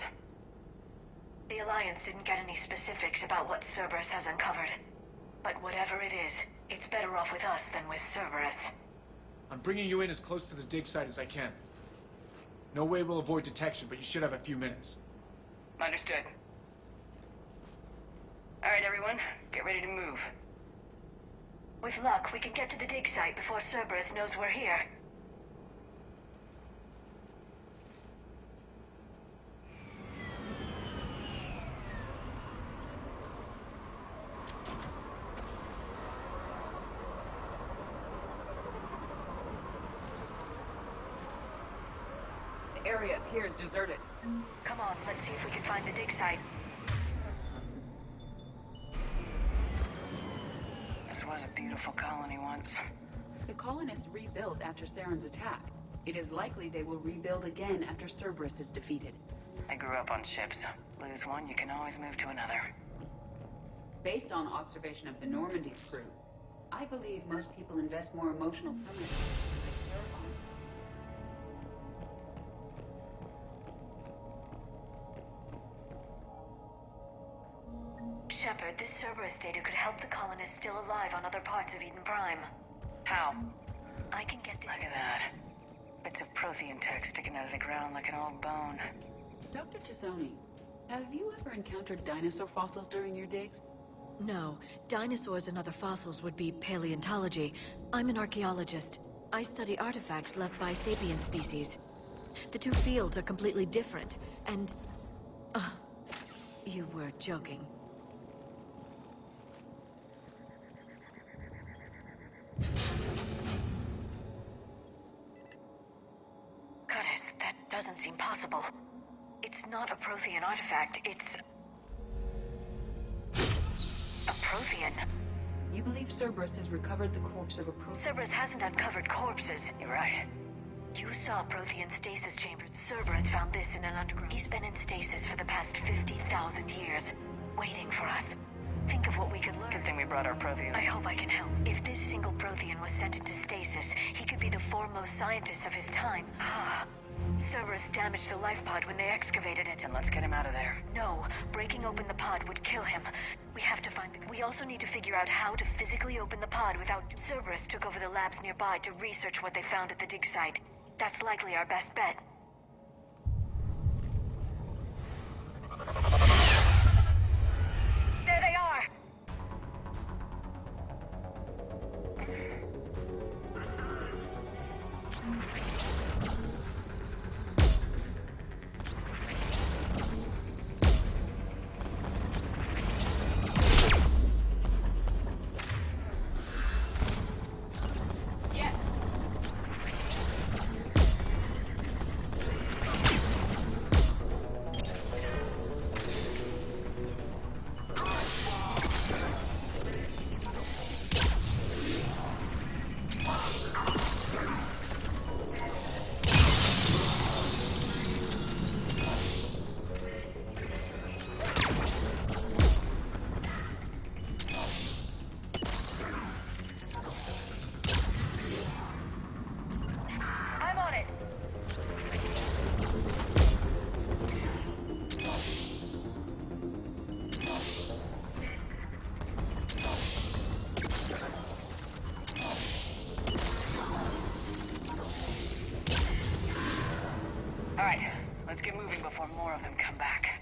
The Alliance didn't get any specifics about what Cerberus has uncovered. But whatever it is, it's better off with us than with Cerberus. I'm bringing you in as close to the dig site as I can. No way we'll avoid detection, but you should have a few minutes. Understood. All right, everyone. Get ready to move. With luck, we can get to the dig site before Cerberus knows we're here. The area appears deserted. Come on, let's see if we can find the dig site. This was a beautiful colony once. The colonists rebuilt after Saren's attack. It is likely they will rebuild again after Cerberus is defeated. I grew up on ships. Lose one, you can always move to another. Based on observation of the Normandy's crew, I believe most people invest more emotional permanence like Cerebon. Shepard, this Cerberus data could help the colonists still alive on other parts of Eden Prime. How? I can get this. Look at that. Bits of Prothean tech sticking out of the ground like an old bone. Dr. Tassoni, have you ever encountered dinosaur fossils during your digs? No. Dinosaurs and other fossils would be paleontology. I'm an archaeologist. I study artifacts left by sapient species. The two fields are completely different, and... you were joking. Curtis, that doesn't seem possible. It's not a Prothean artifact, it's... a Prothean. You believe Cerberus has recovered the corpse of a Prothean? Cerberus hasn't uncovered corpses. You're right. You saw Prothean stasis chambers. Cerberus found this in an underground. He's been in stasis for the past 50,000 years, waiting for us. Think of what we could learn. Good thing we brought our Prothean. I hope I can help. If this single Prothean was sent into stasis, he could be the foremost scientist of his time. Cerberus damaged the life pod when they excavated it. And let's get him out of there. No, breaking open the pod would kill him. We have to find the... We also need to figure out how to physically open the pod without... Cerberus took over the labs nearby to research what they found at the dig site. That's likely our best bet. There they are! Alright, let's get moving before more of them come back.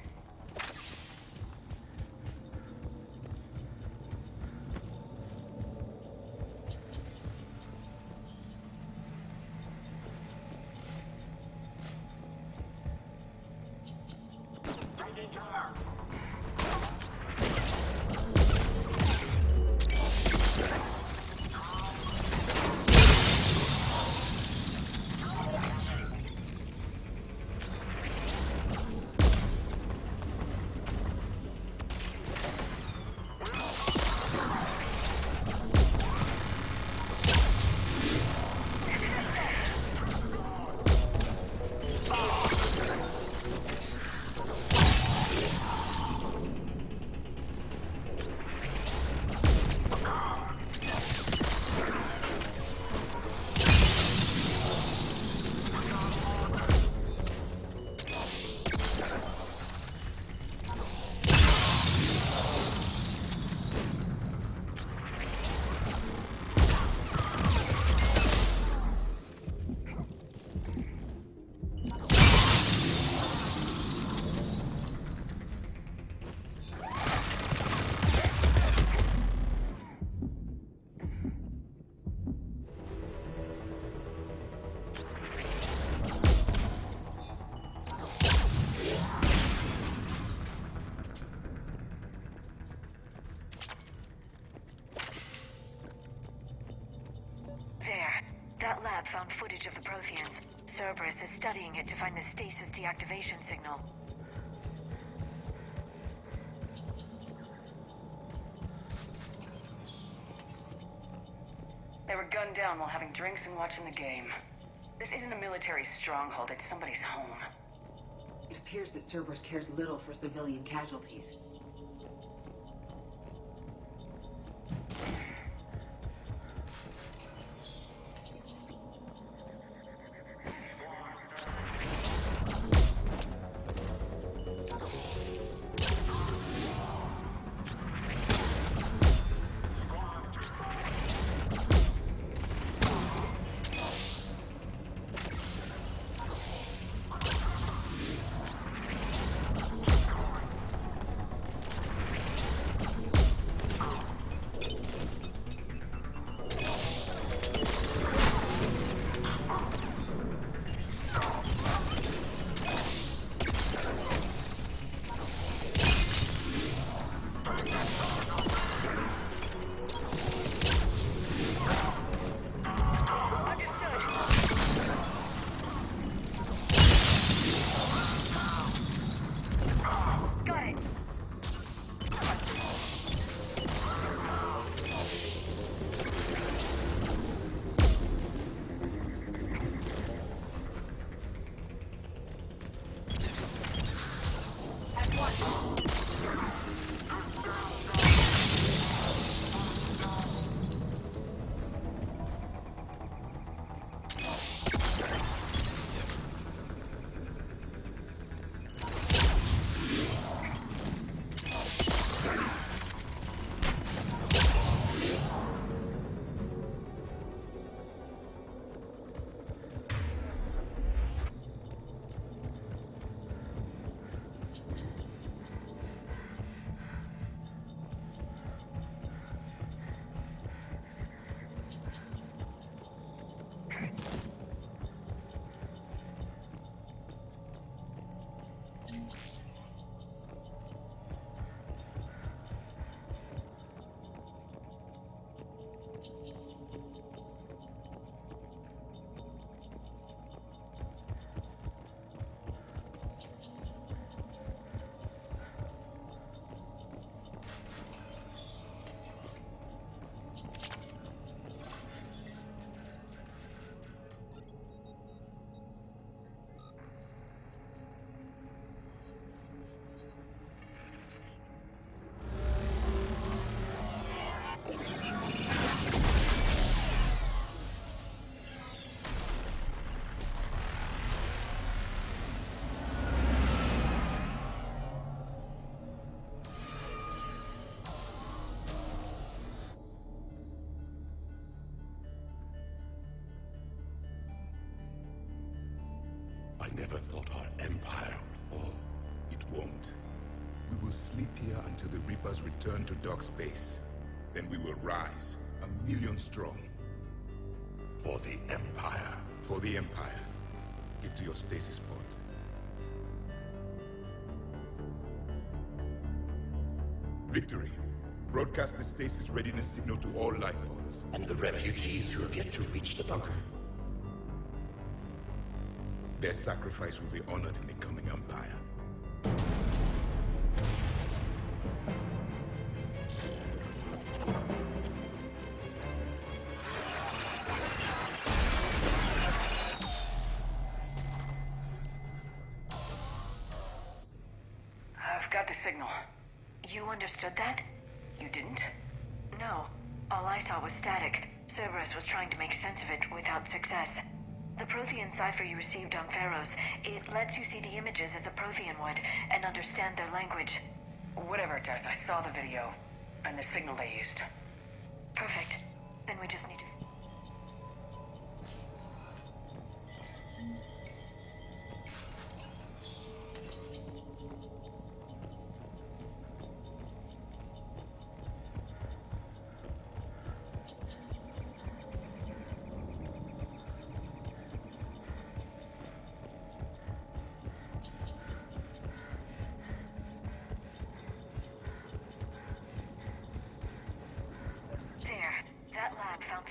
That lab found footage of the Protheans. Cerberus is studying it to find the stasis deactivation signal. They were gunned down while having drinks and watching the game. This isn't a military stronghold, it's somebody's home. It appears that Cerberus cares little for civilian casualties. I never thought our empire would fall. It won't. We will sleep here until the Reapers return to dock space. Then we will rise, 1,000,000 strong. For the Empire. For the Empire. Get to your stasis pod. Victory. Broadcast the stasis readiness signal to all life pods. And the refugees who have yet to reach the bunker. Their sacrifice will be honored in the coming Empire. I've got the signal. You understood that? You didn't? No. All I saw was static. Cerberus was trying to make sense of it without success. The Prothean cipher you received on Pharaohs, it lets you see the images as a Prothean would, and understand their language. Whatever it does, I saw the video, and the signal they used. Perfect. Then we just need to...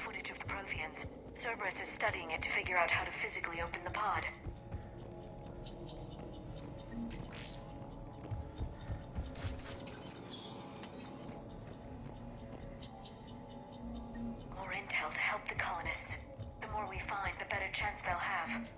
footage of the Protheans. Cerberus is studying it to figure out how to physically open the pod. More intel to help the colonists. The more we find, the better chance they'll have.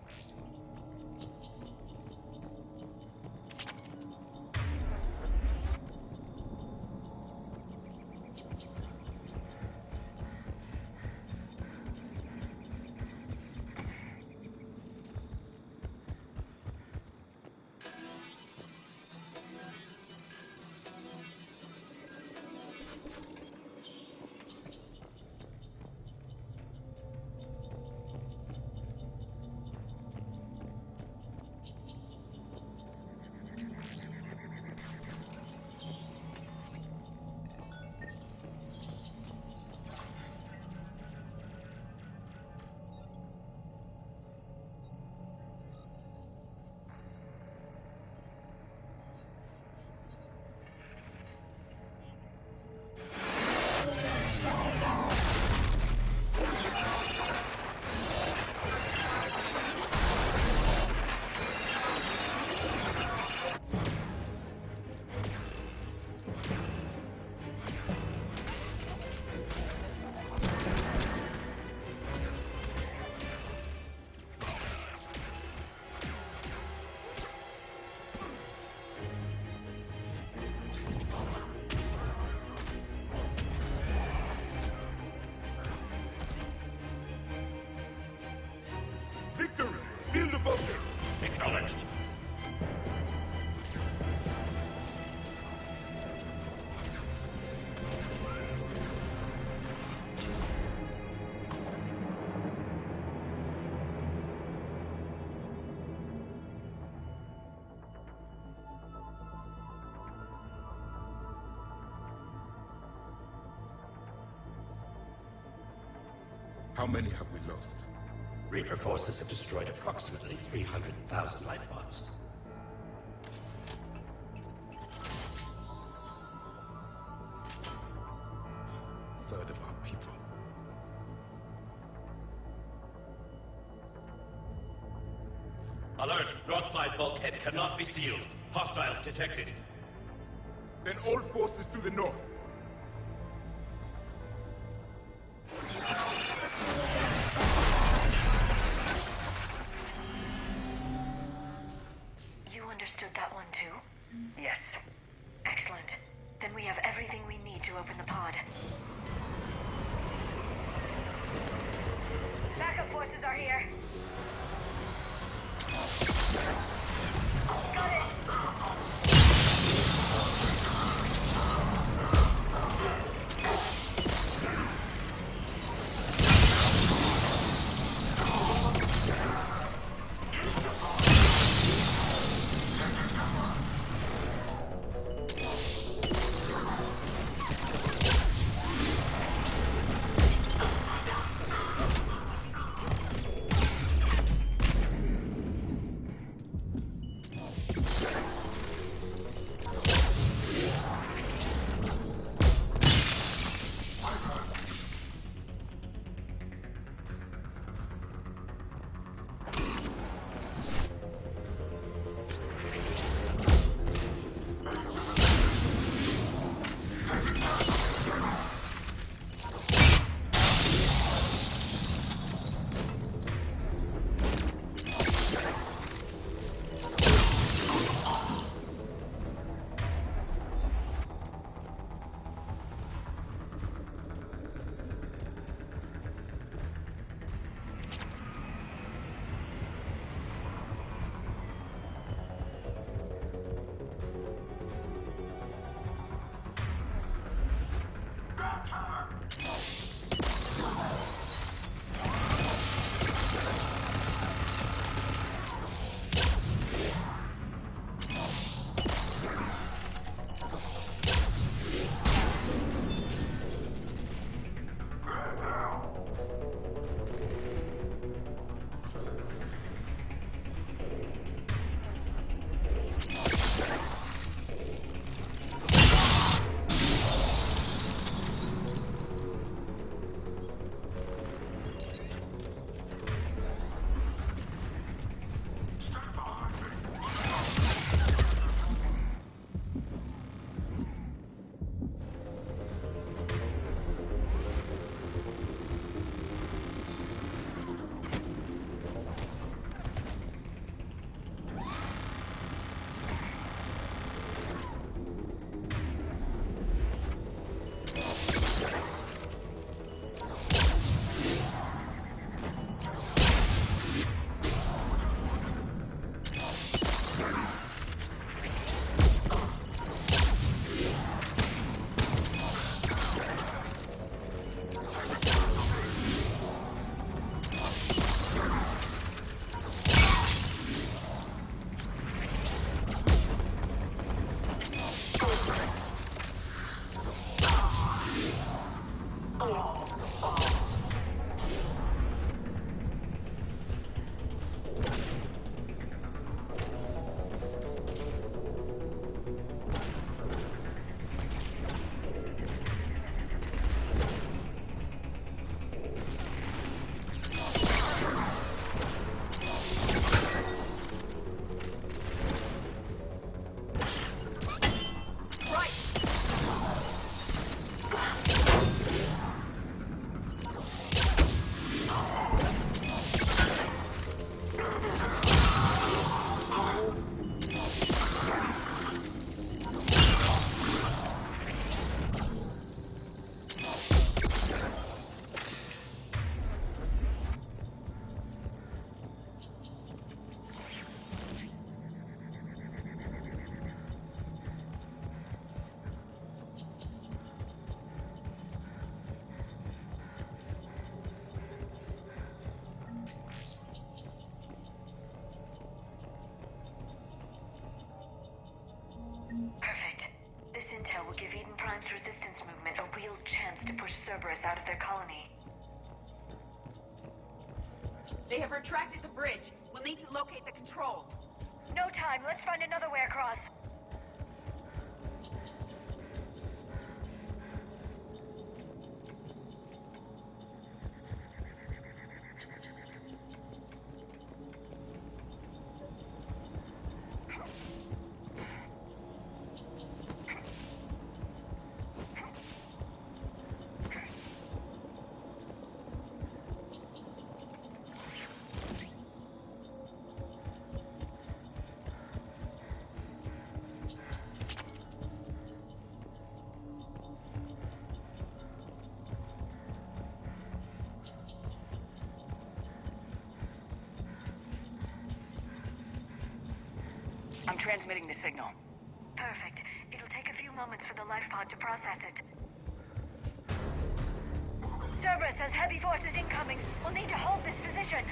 Victory! Seal the bunker! Acknowledged. How many have we lost? Reaper forces have destroyed approximately 300,000 life pods. Third of our people. Alert! Broadside bulkhead cannot be sealed. Hostiles detected. Then all forces to the north. You understood that one too? Yes. Excellent. Then we have everything we need to open the pod. Backup forces are here. Got it. will give Eden Prime's resistance movement a real chance to push Cerberus out of their colony. They have retracted the bridge. We'll need to locate the controls. No time. Let's find another way across. I'm transmitting the signal. Perfect. It'll take a few moments for the life pod to process it. Cerberus has heavy forces incoming. We'll need to hold this position.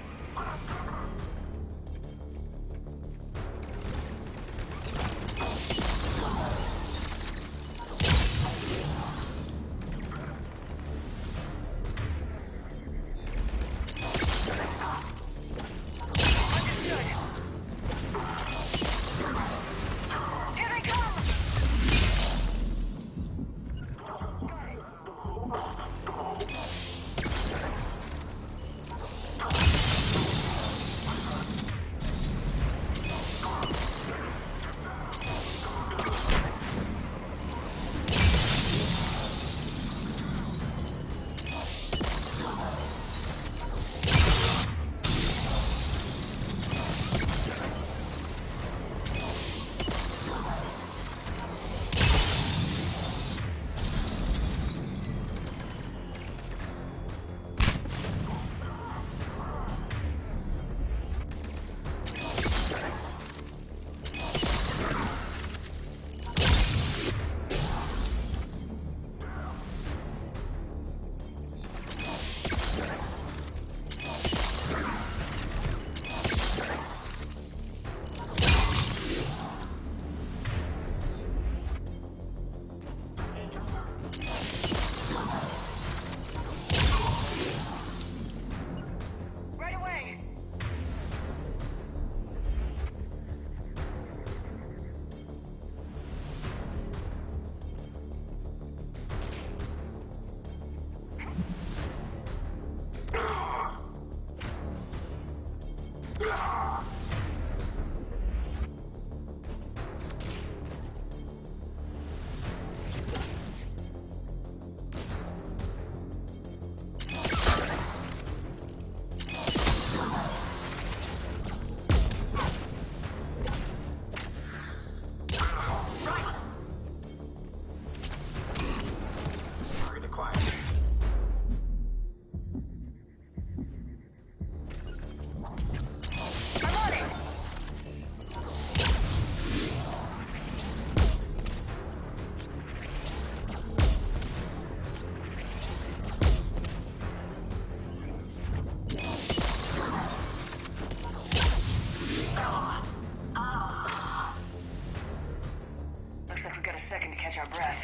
Our breath.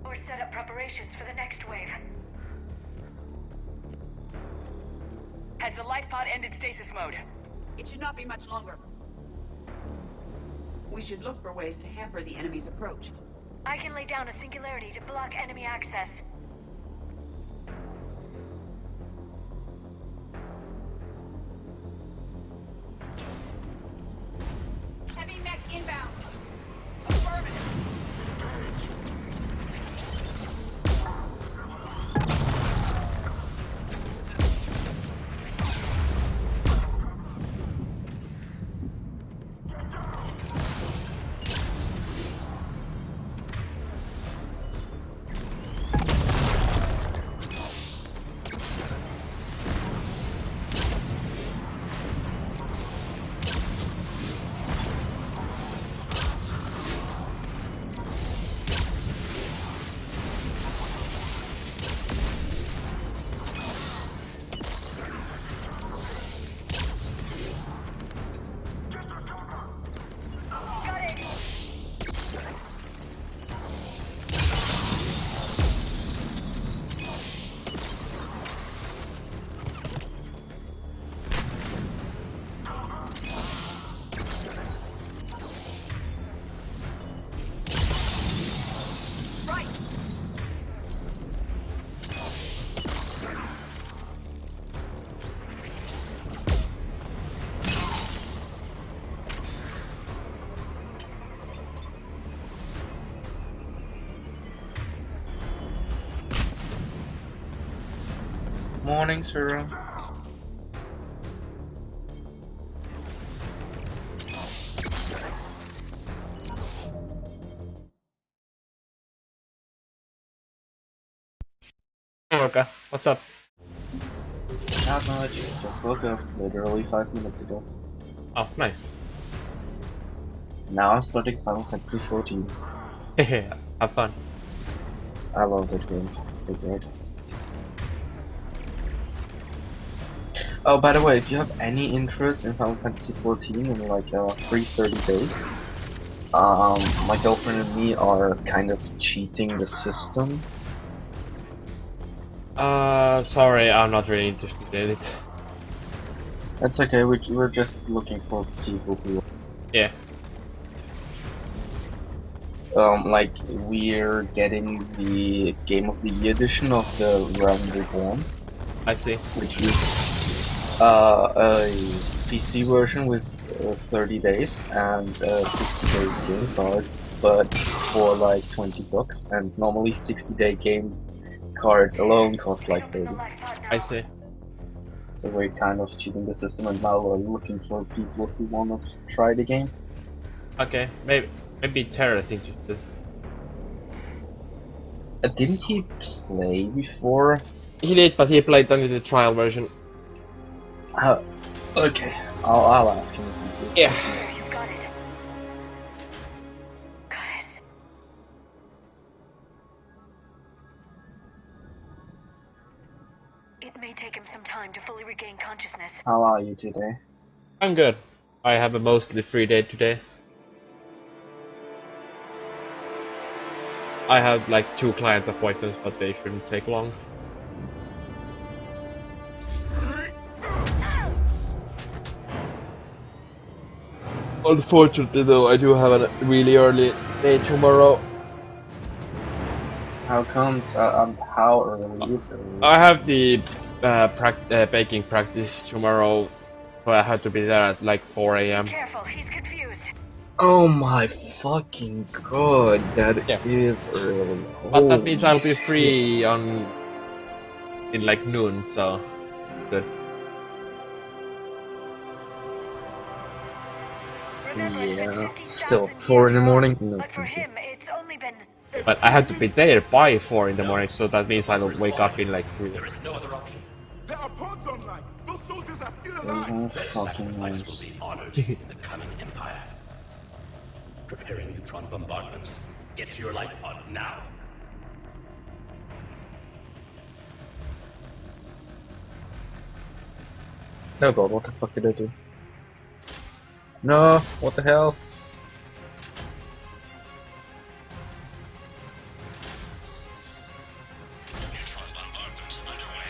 Or set up preparations for the next wave. Has the life pod ended stasis mode? It should not be much longer. We should look for ways to hamper the enemy's approach. I can lay down a singularity to block enemy access. Heavy mech inbound. Affirmative. Morning, sir. Orca, what's up? Not much. Just woke up literally 5 minutes ago. Oh, nice. Now I'm starting Final Fantasy 14. Have fun. I love that game. It's so great. Oh, by the way, if you have any interest in Final Fantasy 14 in like free 30 days, my girlfriend and me are kind of cheating the system. Sorry, I'm not really interested in it. That's okay, we're just looking for people who... Yeah. Like, we're getting the Game of the Year edition of the Realm Reborn. I see. Which is a PC version with 30 days and 60 days game cards, but for like $20, and normally 60-day game cards alone cost like 30. I see. So we're kind of cheating the system, and now we're looking for people who want to try the game. Okay, maybe Terra's interested. Didn't he play before? He did, but he played only the trial version. Okay, I'll ask him. Yeah. You've got it. Guys. It may take him some time to fully regain consciousness. How are you today? I'm good. I have a mostly free day today. I have like 2 client appointments, but they shouldn't take long. Unfortunately though, I do have a really early day tomorrow. How comes? How early is it? I have the baking practice tomorrow, so I have to be there at like 4 AM. Careful, he's confused. Oh my fucking god, that is early. But that means I'll be free in like noon, so good. Yeah, still 4 in the morning? No, But for him, it's only been... But I had to be there by 4 in the morning, so that means I'll wake up in like 3. There is no other option. There are pods online. Those soldiers are still alive. Fucking nice. Will be honored in the coming empire. Preparing neutron bombardment. Get to your life pod now. Oh god, what the fuck did I do? No, what the hell? Neutron bombardment underway.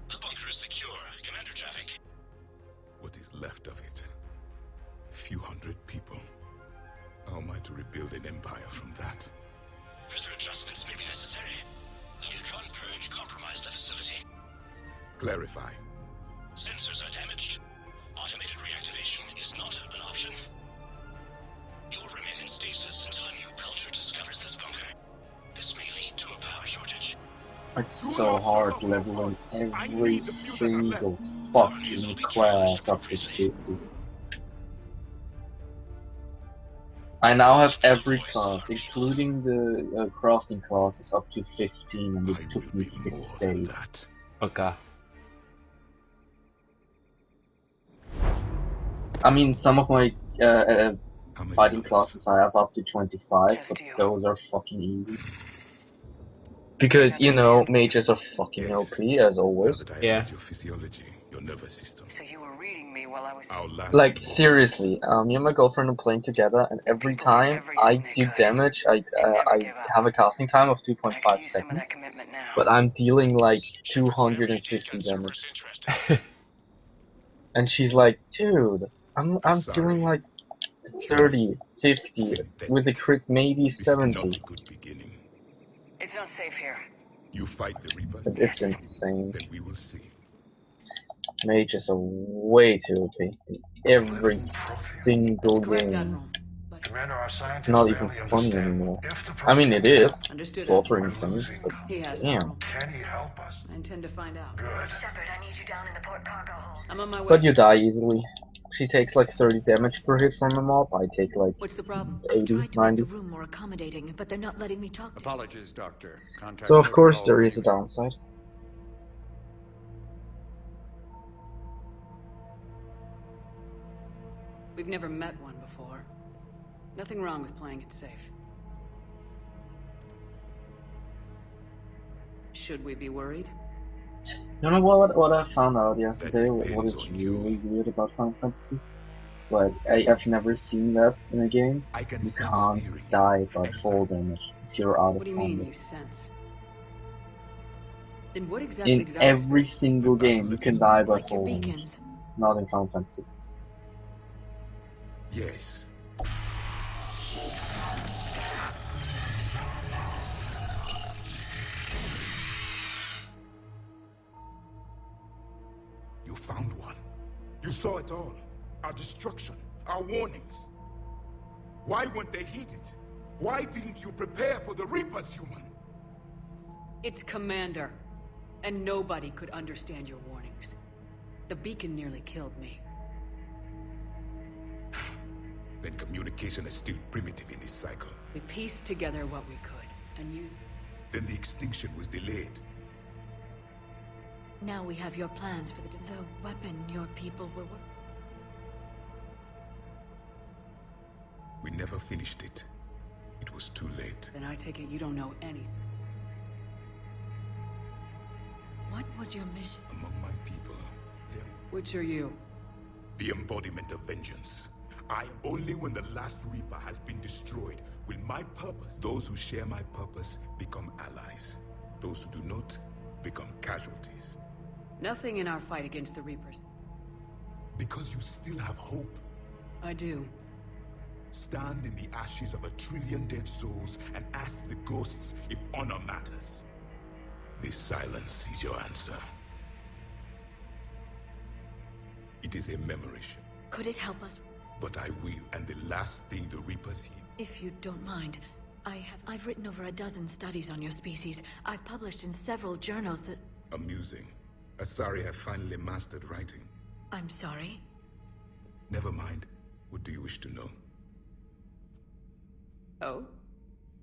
The bunker is secure. Commander traffic. What is left of it? A few hundred people. How am I to rebuild an empire from that? Further adjustments may be necessary. The neutron purge compromised the facility. Clarify. Sensors are damaged. Automated reactivation is not an option. You will remain in stasis until a new culture discovers this bunker. This may lead to a power shortage. It's so hard leveling every single fucking class up to 50. I now have every class, including the crafting classes, up to 15, and it took me 6 days. Okay. I mean, some of my fighting classes I have up to 25, but those are fucking easy. Because, you know, mages are fucking OP, as always. Yeah. Your physiology, your nervous system. So you were reading me while I was... Like, seriously, me and my girlfriend are playing together, and every time I do damage, I have a casting time of 2.5 seconds, but I'm dealing like 250 damage. And she's like, dude, I'm doing like 30, 50, with a crit maybe 70. It's not safe here. You fight the Reapers. It's insane. Then we will see. Mages are way too OP in every single game. Commander, our It's scientists not even barely funny understand. anymore. If the I mean, it is Understood, slaughtering Admiral. things, but He has damn. Admiral. Can he help us? I intend to find out. Good. Shepard, I need you down in the port cargo hold. I'm on my way. But you die easily. She takes like 30 damage per hit from a mob. I take like What's the problem? 80, Tried to make 90. the room more accommodating, but they're not letting me talk to Apologies, Doctor. Contact So of course protocol there is a readings. downside. We've never met one before. Nothing wrong with playing it safe. Should we be worried? You know what I found out yesterday? What is really weird about Final Fantasy? Like, I've never seen that in a game. You can't die by fall damage if you're out What of do you mean, combat. you sense? Then what exactly In did I every single game, you can die by like your fall damage. beacons. Not in Final Fantasy. Yes. You found one. You saw it all. Our destruction, our warnings. Why weren't they heeded? Why didn't you prepare for the Reapers, human? It's Commander. And nobody could understand your warnings. The beacon nearly killed me. Then communication is still primitive in this cycle. We pieced together what we could, and used... Then the extinction was delayed. Now we have your plans for the weapon your people were... We never finished it. It was too late. Then I take it you don't know anything. What was your mission? Among my people, there Which are you? the embodiment of vengeance. Only when the last Reaper has been destroyed will my purpose, those who share my purpose, become allies. Those who do not, become casualties. Nothing in our fight against the Reapers. Because you still have hope. I do. Stand in the ashes of 1 trillion dead souls and ask the ghosts if honor matters. This silence is your answer. It is a memory. Could it help us? But I will, and the last thing the Reapers hear. If you don't mind, I've written over 12 studies on your species. I've published in several journals that... Amusing. Asari have finally mastered writing. I'm sorry? Never mind. What do you wish to know? Oh?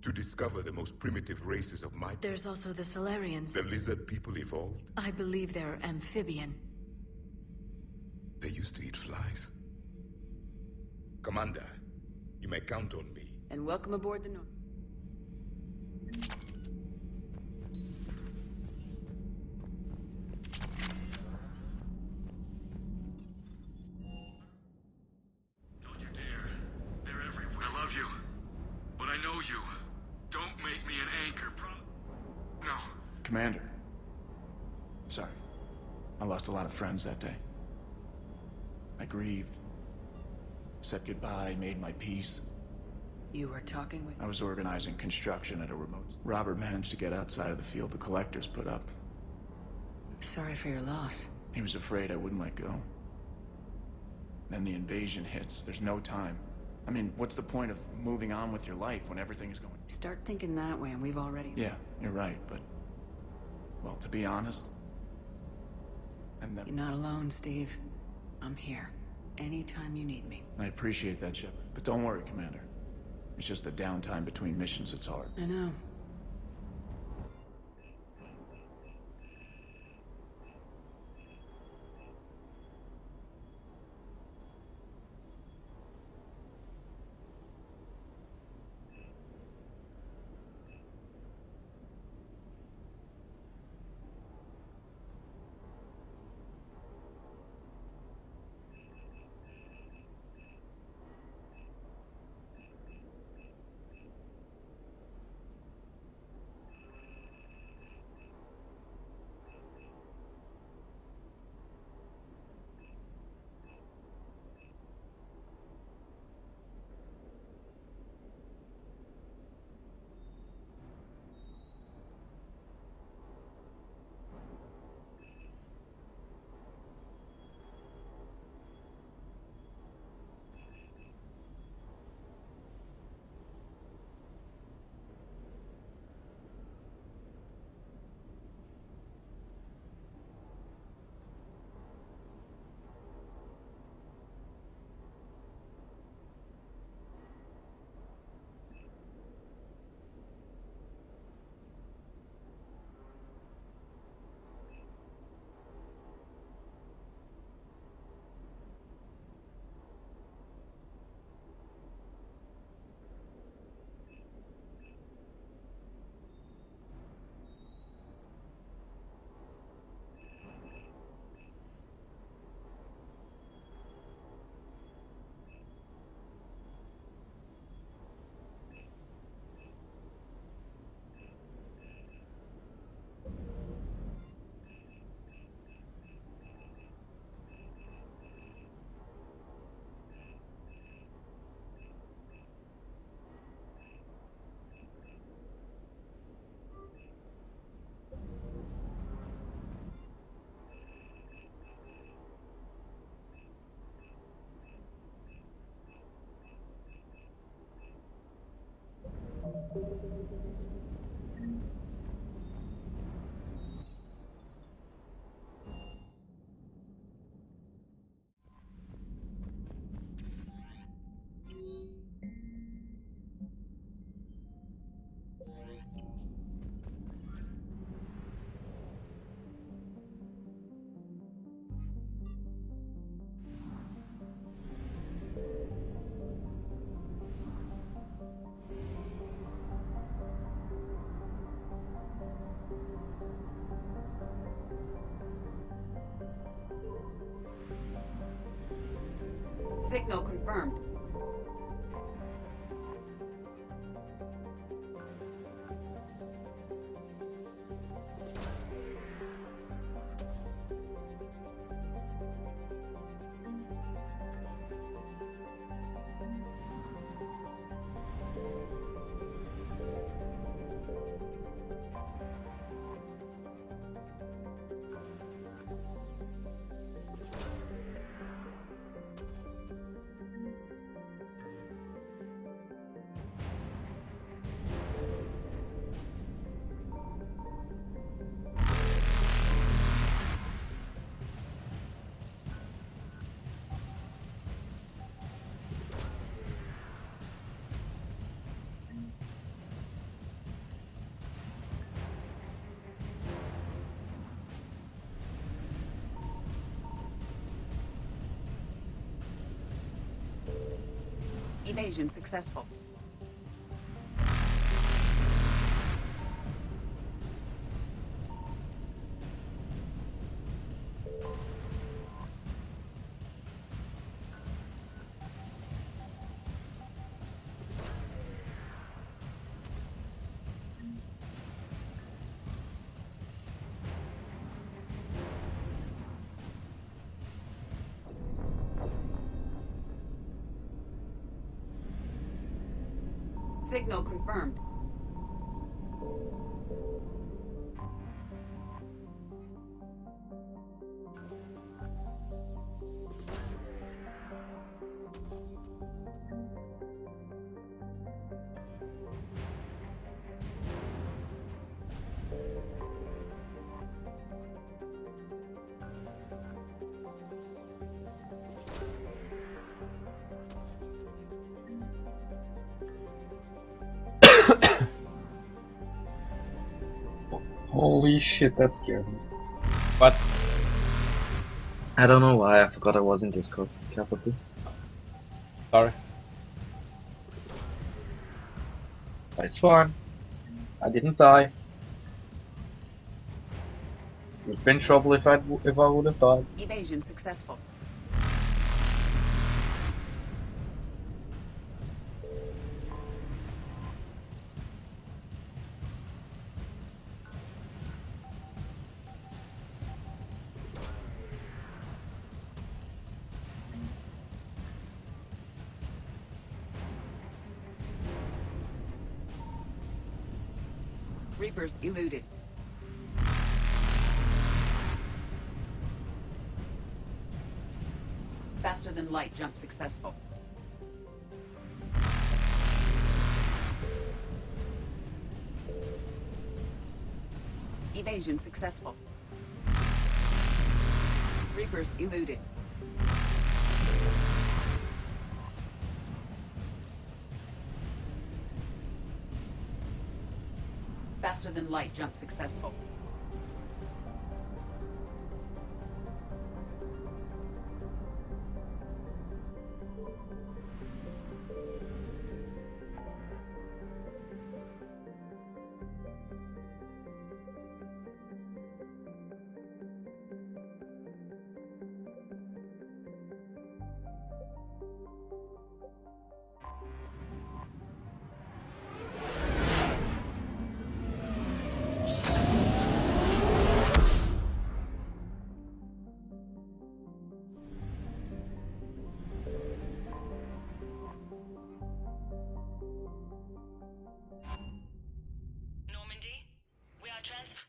To discover the most primitive races of my... There's also the Solarians. The lizard people evolved. I believe they're amphibian. They used to eat flies. Commander, you may count on me. And welcome aboard the North. Don't you dare. They're everywhere. I love you. But I know you. Don't make me an anchor, No. Commander. Sorry. I lost a lot of friends that day. I grieved. Said goodbye, made my peace. You were talking with... I was organizing construction at a remote... Robert managed to get outside of the field the collectors put up. Sorry for your loss. He was afraid I wouldn't let go. Then the invasion hits. There's no time. I mean, what's the point of moving on with your life when everything's going... Start thinking that way and we've already... Yeah, you're right, but... Well, to be honest... And then... You're not alone, Steve. I'm here. Anytime you need me. I appreciate that, Shepard. But don't worry, Commander. It's just the downtime between missions that's hard. I know. Signal confirmed. Evasion successful. Signal confirmed. Holy shit, that scared me. What? I don't know why, I forgot I was in Discord. Capital. Sorry. It's fine. I didn't die. It'd been trouble if I would have died. Evasion successful. Reapers eluded. Faster than light jump successful. Evasion successful. Reapers eluded. Faster than light jump successful.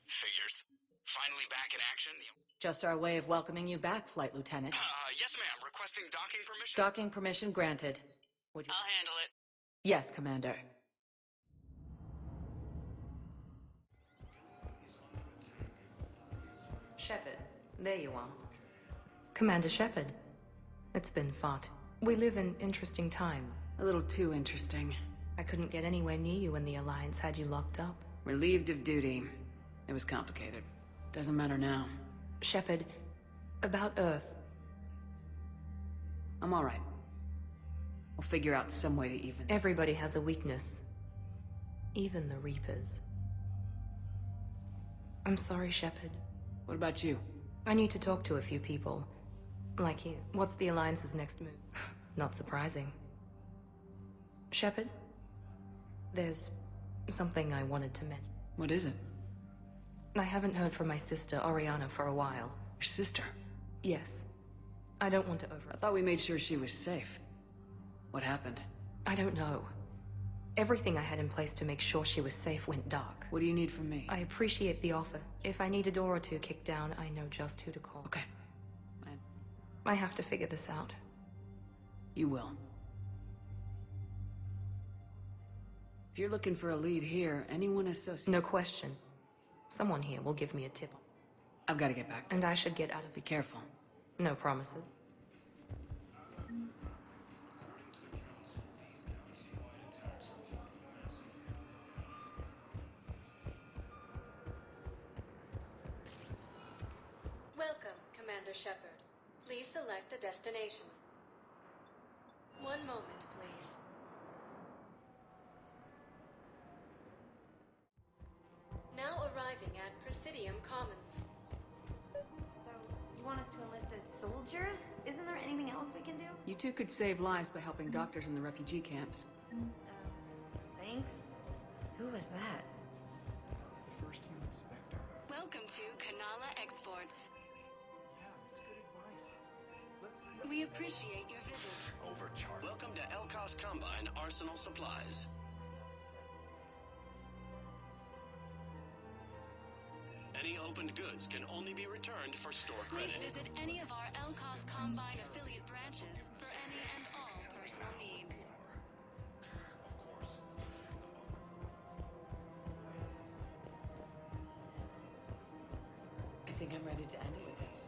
Figures. Finally back in action? Just our way of welcoming you back, Flight Lieutenant. Yes, ma'am. Requesting docking permission? Docking permission granted. Would you... I'll handle it. Yes, Commander. Shepard. There you are. Commander Shepard. It's been far We live in interesting times. A little too interesting. I couldn't get anywhere near you when the Alliance had you locked up. Relieved of duty. It was complicated. Doesn't matter now. Shepard, about Earth. I'm alright. We'll figure out some way to even... Everybody has a weakness. Even the Reapers. I'm sorry, Shepard. What about you? I need to talk to a few people. Like you. What's the Alliance's next move? Not surprising. Shepard? There's something I wanted to mention. What is it? I haven't heard from my sister, Oriana, for a while. Your sister? Yes. I don't want to I thought we made sure she was safe. What happened? I don't know. Everything I had in place to make sure she was safe went dark. What do you need from me? I appreciate the offer. If I need a door or two kicked down, I know just who to call. Okay. I have to figure this out. You will. If you're looking for a lead here, anyone associated... No question. Someone here will give me a tip. I've got to get back to And I should get out of... Be careful. No promises. Welcome, Commander Shepard. Please select a destination. One moment, please. Now arriving at Presidium Commons. So, you want us to enlist as soldiers? Isn't there anything else we can do? You two could save lives by helping doctors in the refugee camps. Thanks. Who was that? First time inspector. Welcome to Kanala Exports. We appreciate your visit. Overcharged. Welcome to Elcos Combine Arsenal Supplies. Any opened goods can only be returned for store credit. Please visit any of our Elcos Combine affiliate branches for any and all personal needs. I think I'm ready to end it with it.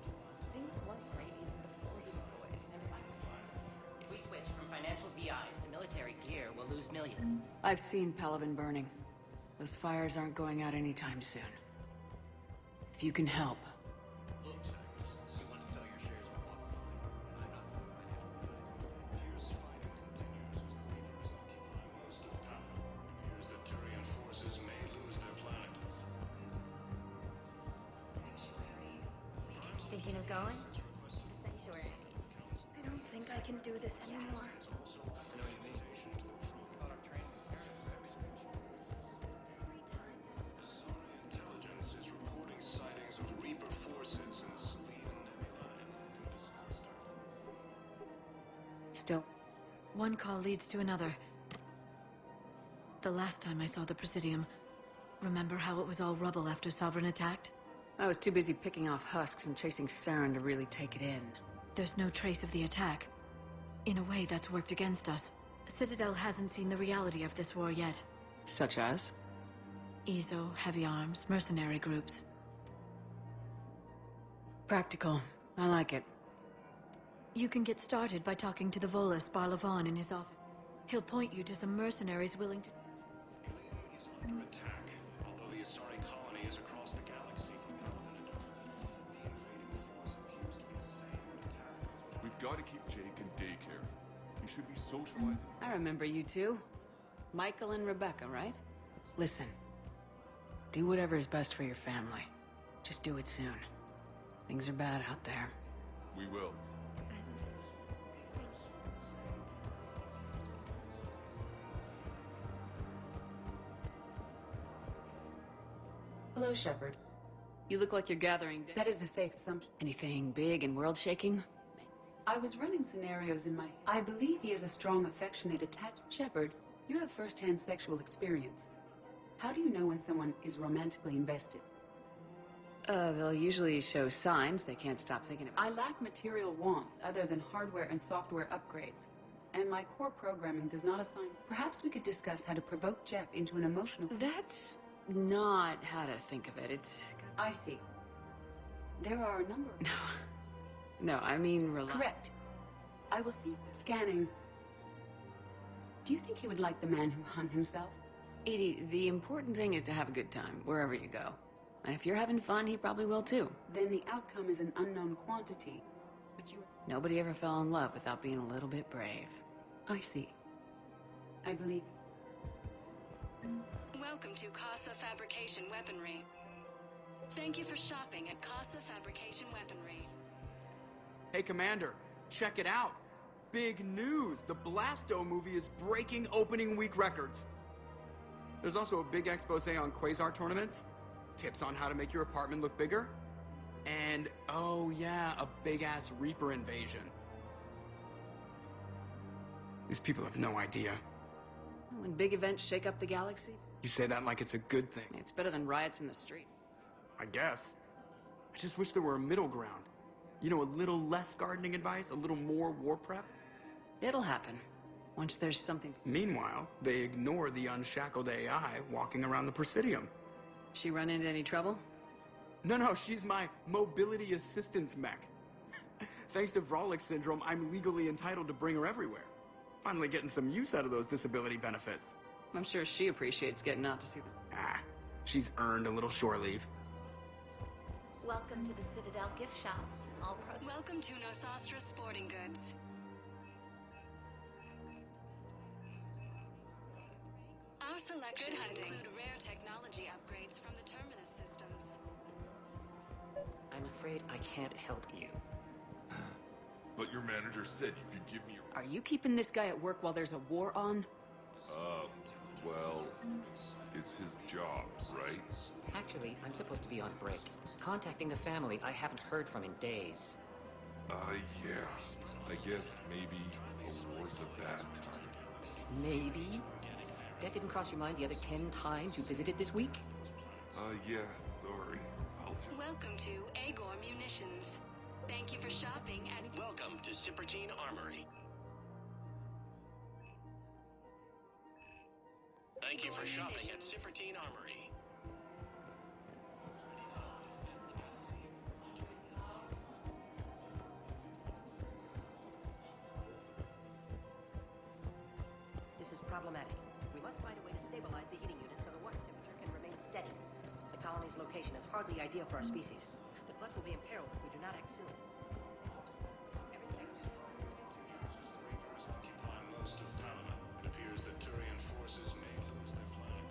Things weren't great even before he deployed. And if we switch from financial VIs to military gear, we'll lose millions. I've seen Palaven burning. Those fires aren't going out anytime soon. If you can help. Thinking of going? The sanctuary. I don't think I can do this anymore. Intelligence is reporting sightings of Reaper forces in Selene. Still. One call leads to another. The last time I saw the Presidium, remember how it was all rubble after Sovereign attacked? I was too busy picking off husks and chasing Saren to really take it in. There's no trace of the attack. In a way, that's worked against us. Citadel hasn't seen the reality of this war yet. Such as? EZO, heavy arms, mercenary groups. Practical. I like it. You can get started by talking to the Volus Barlavon in his office. He'll point you to some mercenaries willing to... Is under attack, although the Asari colony is across the galaxy from Palaven and Earth. The invading force appears to be the same attack. We've got to keep Jake in daycare. He should be socializing. I remember you two. Michael and Rebecca, right? Listen. Do whatever is best for your family. Just do it soon. Things are bad out there. We will. Hello, Shepard. You look like you're gathering... That is a safe assumption. Anything big and world-shaking? I was running scenarios in my... I believe he has a strong, affectionate attachment. Shepard, you have first-hand sexual experience. How do you know when someone is romantically invested? They'll usually show signs they can't stop thinking about. I lack material wants other than hardware and software upgrades. And my core programming does not assign... Perhaps we could discuss how to provoke Jeff into an emotional... That's not how to think of it. It's... I see. There are a number of... No, I mean Correct. I will see scanning. Do you think he would like the man who hung himself? Edie, the important thing is to have a good time, wherever you go. And if you're having fun, he probably will too. Then the outcome is an unknown quantity. But you... Nobody ever fell in love without being a little bit brave. I see. I believe... Welcome to Casa Fabrication Weaponry. Thank you for shopping at Casa Fabrication Weaponry. Hey, Commander, check it out. Big news! The Blasto movie is breaking opening week records. There's also a big expose on Quasar tournaments, tips on how to make your apartment look bigger, and, oh yeah, a big-ass Reaper invasion. These people have no idea. When big events shake up the galaxy, You say that like it's a good thing. it's better than riots in the street. I guess. I just wish there were a middle ground. You know, a little less gardening advice, a little more war prep. It'll happen. Once there's something... Meanwhile, they ignore the unshackled AI walking around the Presidium. She run into any trouble? No, she's my mobility assistance mech. Thanks to Vrolic syndrome, I'm legally entitled to bring her everywhere. Finally getting some use out of those disability benefits. I'm sure she appreciates getting out to see the... She's earned a little shore leave. Welcome to the Citadel gift shop. All pro... Welcome to Nosastra Sporting Goods. Our selections include rare technology upgrades from the Terminus systems. I'm afraid I can't help you. But your manager said you could give me Are you keeping this guy at work while there's a war on? well, it's his job, right? Actually, I'm supposed to be on break. Contacting the family I haven't heard from in days. Yeah. I guess maybe a war's a bad time. Maybe? That didn't cross your mind the other 10 times you visited this week? Yeah, sorry. Welcome to Agor Munitions. Thank you for shopping at... Welcome to Cypertine Armory. Thank you for shopping at Cypertine Armory. This is problematic. We must find a way to stabilize the heating unit so the water temperature can remain steady. The colony's location is hardly ideal for our species. The clutch will be imperiled if we do not act soon. Occupy most of Panama. It appears that Turian forces may lose their planet.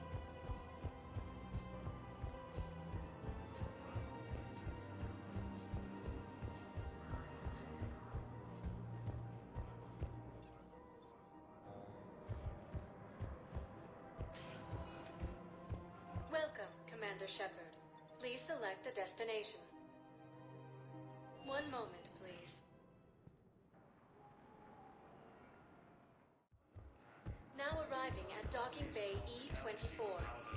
Welcome, Commander Shepard. Please select a destination. One moment, please. Now arriving at Docking Bay E-24,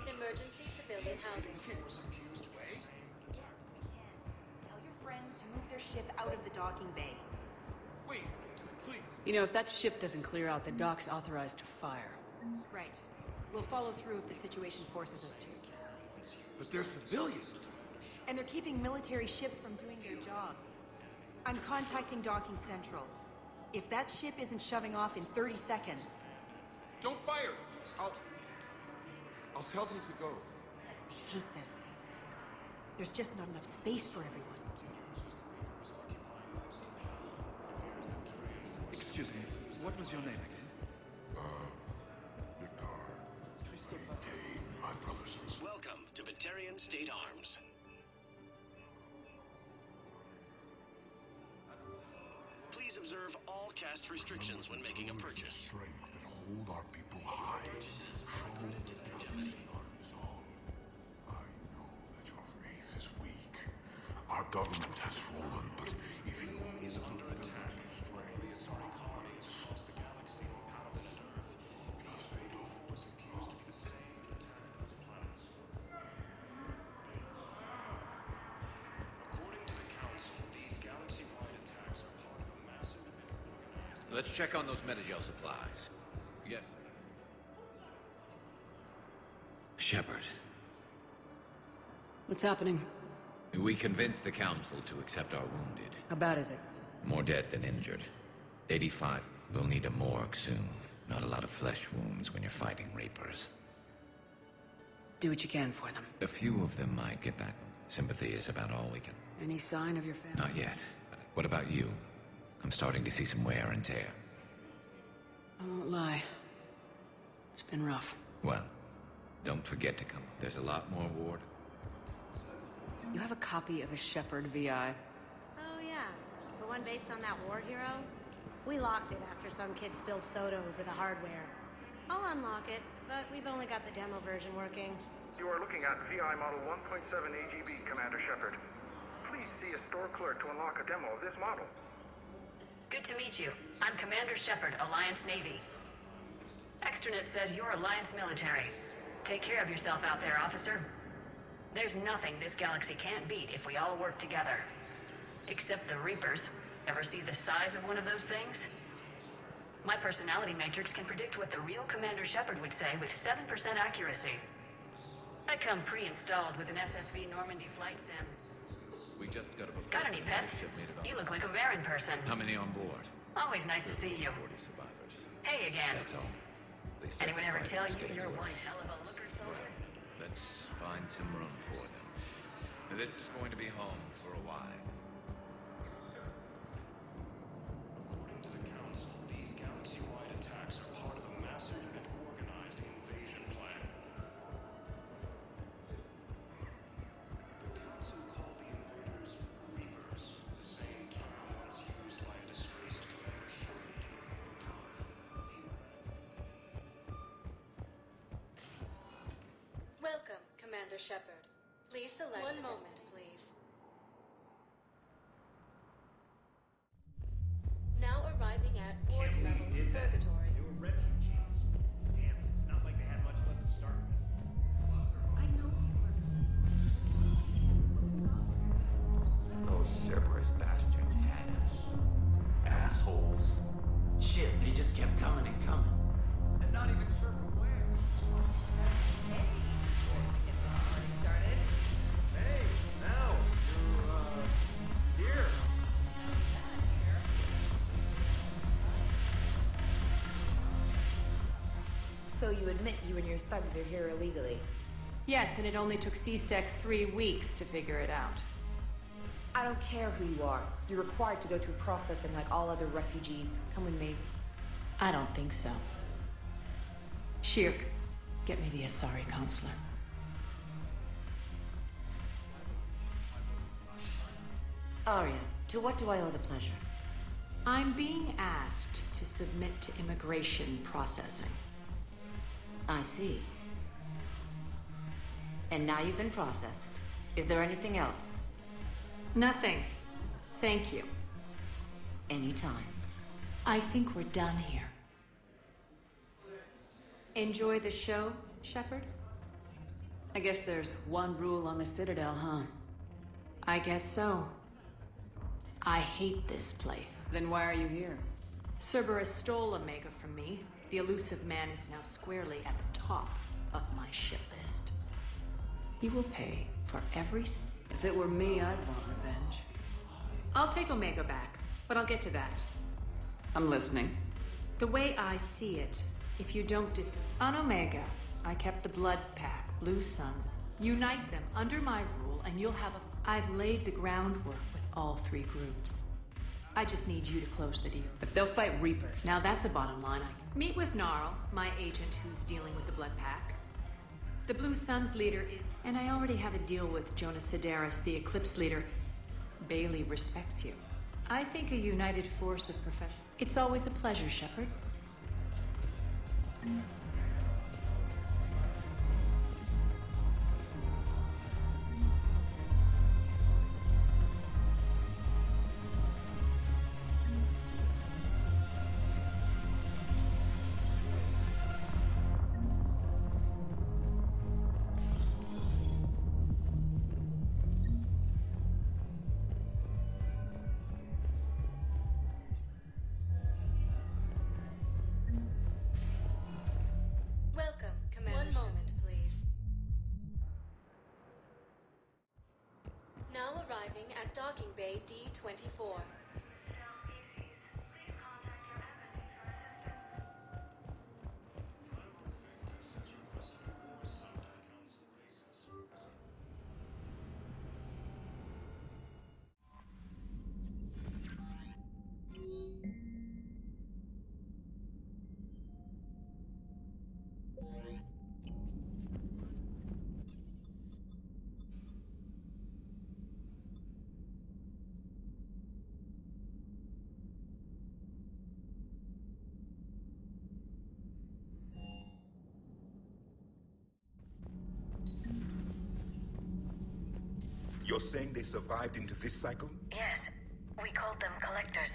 emergency civilian housing. Tell your friends to move their ship out of the docking bay. Wait, please. You know, if that ship doesn't clear out, the dock's authorized to fire. Right. We'll follow through if the situation forces us to. But they're civilians. And they're keeping military ships from doing their jobs. I'm contacting Docking Central. If that ship isn't shoving off in 30 seconds... Don't fire! I'll tell them to go. I hate this. There's just not enough space for everyone. Excuse me, what was your name again? My brothers and sisters. Welcome to Batarian State Arms. Please observe all caste restrictions when making a purchase. Strength that hold our people high. Purchases are according to the redemption. I know that your faith is weak. Our government has fallen, but if you is under attack. The assault colonies across the galaxy, Paladin and Earth. Each was accused of the same attack on the planets. According to the Council, these galaxy-wide attacks are part of a massive and organized... Let's check on those Metagel supplies. Yes, sir. Shepard. What's happening? We convinced the Council to accept our wounded. How bad is it? More dead than injured. 85. We'll need a morgue soon. Not a lot of flesh wounds when you're fighting Reapers. Do what you can for them. A few of them might get back. Sympathy is about all we can. Any sign of your family? Not yet. What about you? I'm starting to see some wear and tear. I won't lie. It's been rough. Well, don't forget to come. There's a lot more ward. You have a copy of a Shepard VI. Oh yeah, the one based on that war hero? We locked it after some kid spilled soda over the hardware. I'll unlock it, but we've only got the demo version working. You are looking at VI model 1.7 AGB, Commander Shepard. Please see a store clerk to unlock a demo of this model. Good to meet you. I'm Commander Shepard, Alliance Navy. Extranet says you're Alliance military. Take care of yourself out there, officer. There's nothing this galaxy can't beat if we all work together. Except the Reapers. Ever see the size of one of those things? My personality matrix can predict what the real Commander Shepard would say with 7% accuracy. I come pre-installed with an SSV Normandy flight sim. We just got a... Got any pets? You look like a Varen person. How many on board? Always nice to see you. 40 survivors. Hey again. That's all. Anyone ever tell you you're one hell of a looker, soldier? Let's find some room for them. This is going to be home for a while. According to the Council, these galaxy-wide attacks are part of a massive and organized invasion plan. The Council called the invaders Reapers, the same term once used by a disgraced Commander Shepard. Welcome, Commander Shepard. Please select... One moment, please. Now arriving at ward level Purgatory. They were refugees. Damn, it's not like they had much left to start with. I know Those Cerberus bastards had us. Assholes. Shit, they just kept coming and coming. I'm not even sure from where. Hey, now, you're, here. So you admit you and your thugs are here illegally? Yes, and it only took CSEC 3 weeks to figure it out. I don't care who you are. You're required to go through processing like all other refugees. Come with me. I don't think so. Shirk, get me the Asari counselor. Arya, to what do I owe the pleasure? I'm being asked to submit to immigration processing. I see. And now you've been processed. Is there anything else? Nothing. Thank you. Anytime. I think we're done here. Enjoy the show, Shepard? I guess there's one rule on the Citadel, huh? I guess so. I hate this place. Then why are you here? Cerberus stole Omega from me. The elusive man is now squarely at the top of my shit list. He will pay for every... If it were me, I'd want revenge. I'll take Omega back, but I'll get to that. I'm listening. The way I see it, if you don't on Omega, I kept the Blood Pack, Blue Suns. Unite them under my rule, and you'll have a... I've laid the groundwork with all 3 groups. I just need you to close the deal. But they'll fight Reapers. Now that's a bottom line. Meet with Gnarl, my agent who's dealing with the Blood Pack. The Blue Suns leader is... And I already have a deal with Jonas Sedaris, the Eclipse leader. Bailey respects you. I think a united force of professionals... It's always a pleasure, Shepard. arriving at docking bay D-24. You're saying they survived into this cycle? Yes. We called them Collectors.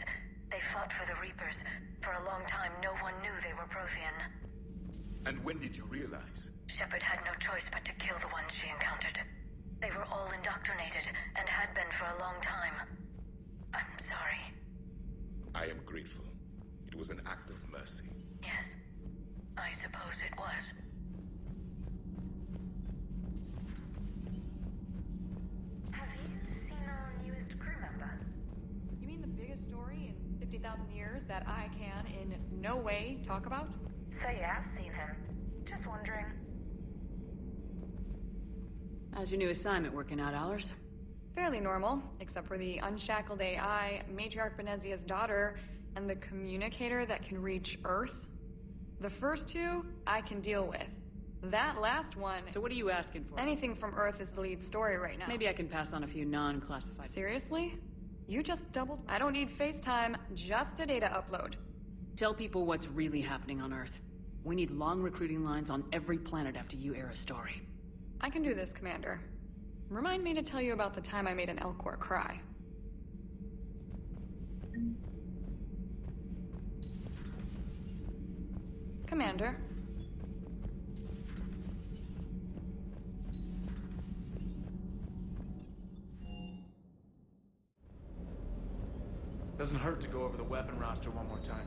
They fought for the Reapers. For a long time, no one knew they were Prothean. And when did you realize? Shepard had no choice but to kill the ones she encountered. They were all indoctrinated, and had been for a long time. I'm sorry. I am grateful. It was an act of mercy. Yes, I suppose it was. Have you seen our newest crew member? You mean the biggest story in 50,000 years that I can in no way talk about? So you have seen him. Just wondering. How's your new assignment working out, Allers? Fairly normal, except for the unshackled AI, Matriarch Benezia's daughter, and the communicator that can reach Earth. The first two, I can deal with. That last one... So what are you asking for? Anything from Earth is the lead story right now. Maybe I can pass on a few non-classified... Seriously? You just doubled... I don't need FaceTime, just a data upload. Tell people what's really happening on Earth. We need long recruiting lines on every planet after you air a story. I can do this, Commander. Remind me to tell you about the time I made an Elcor cry. Commander. Doesn't hurt to go over the weapon roster one more time.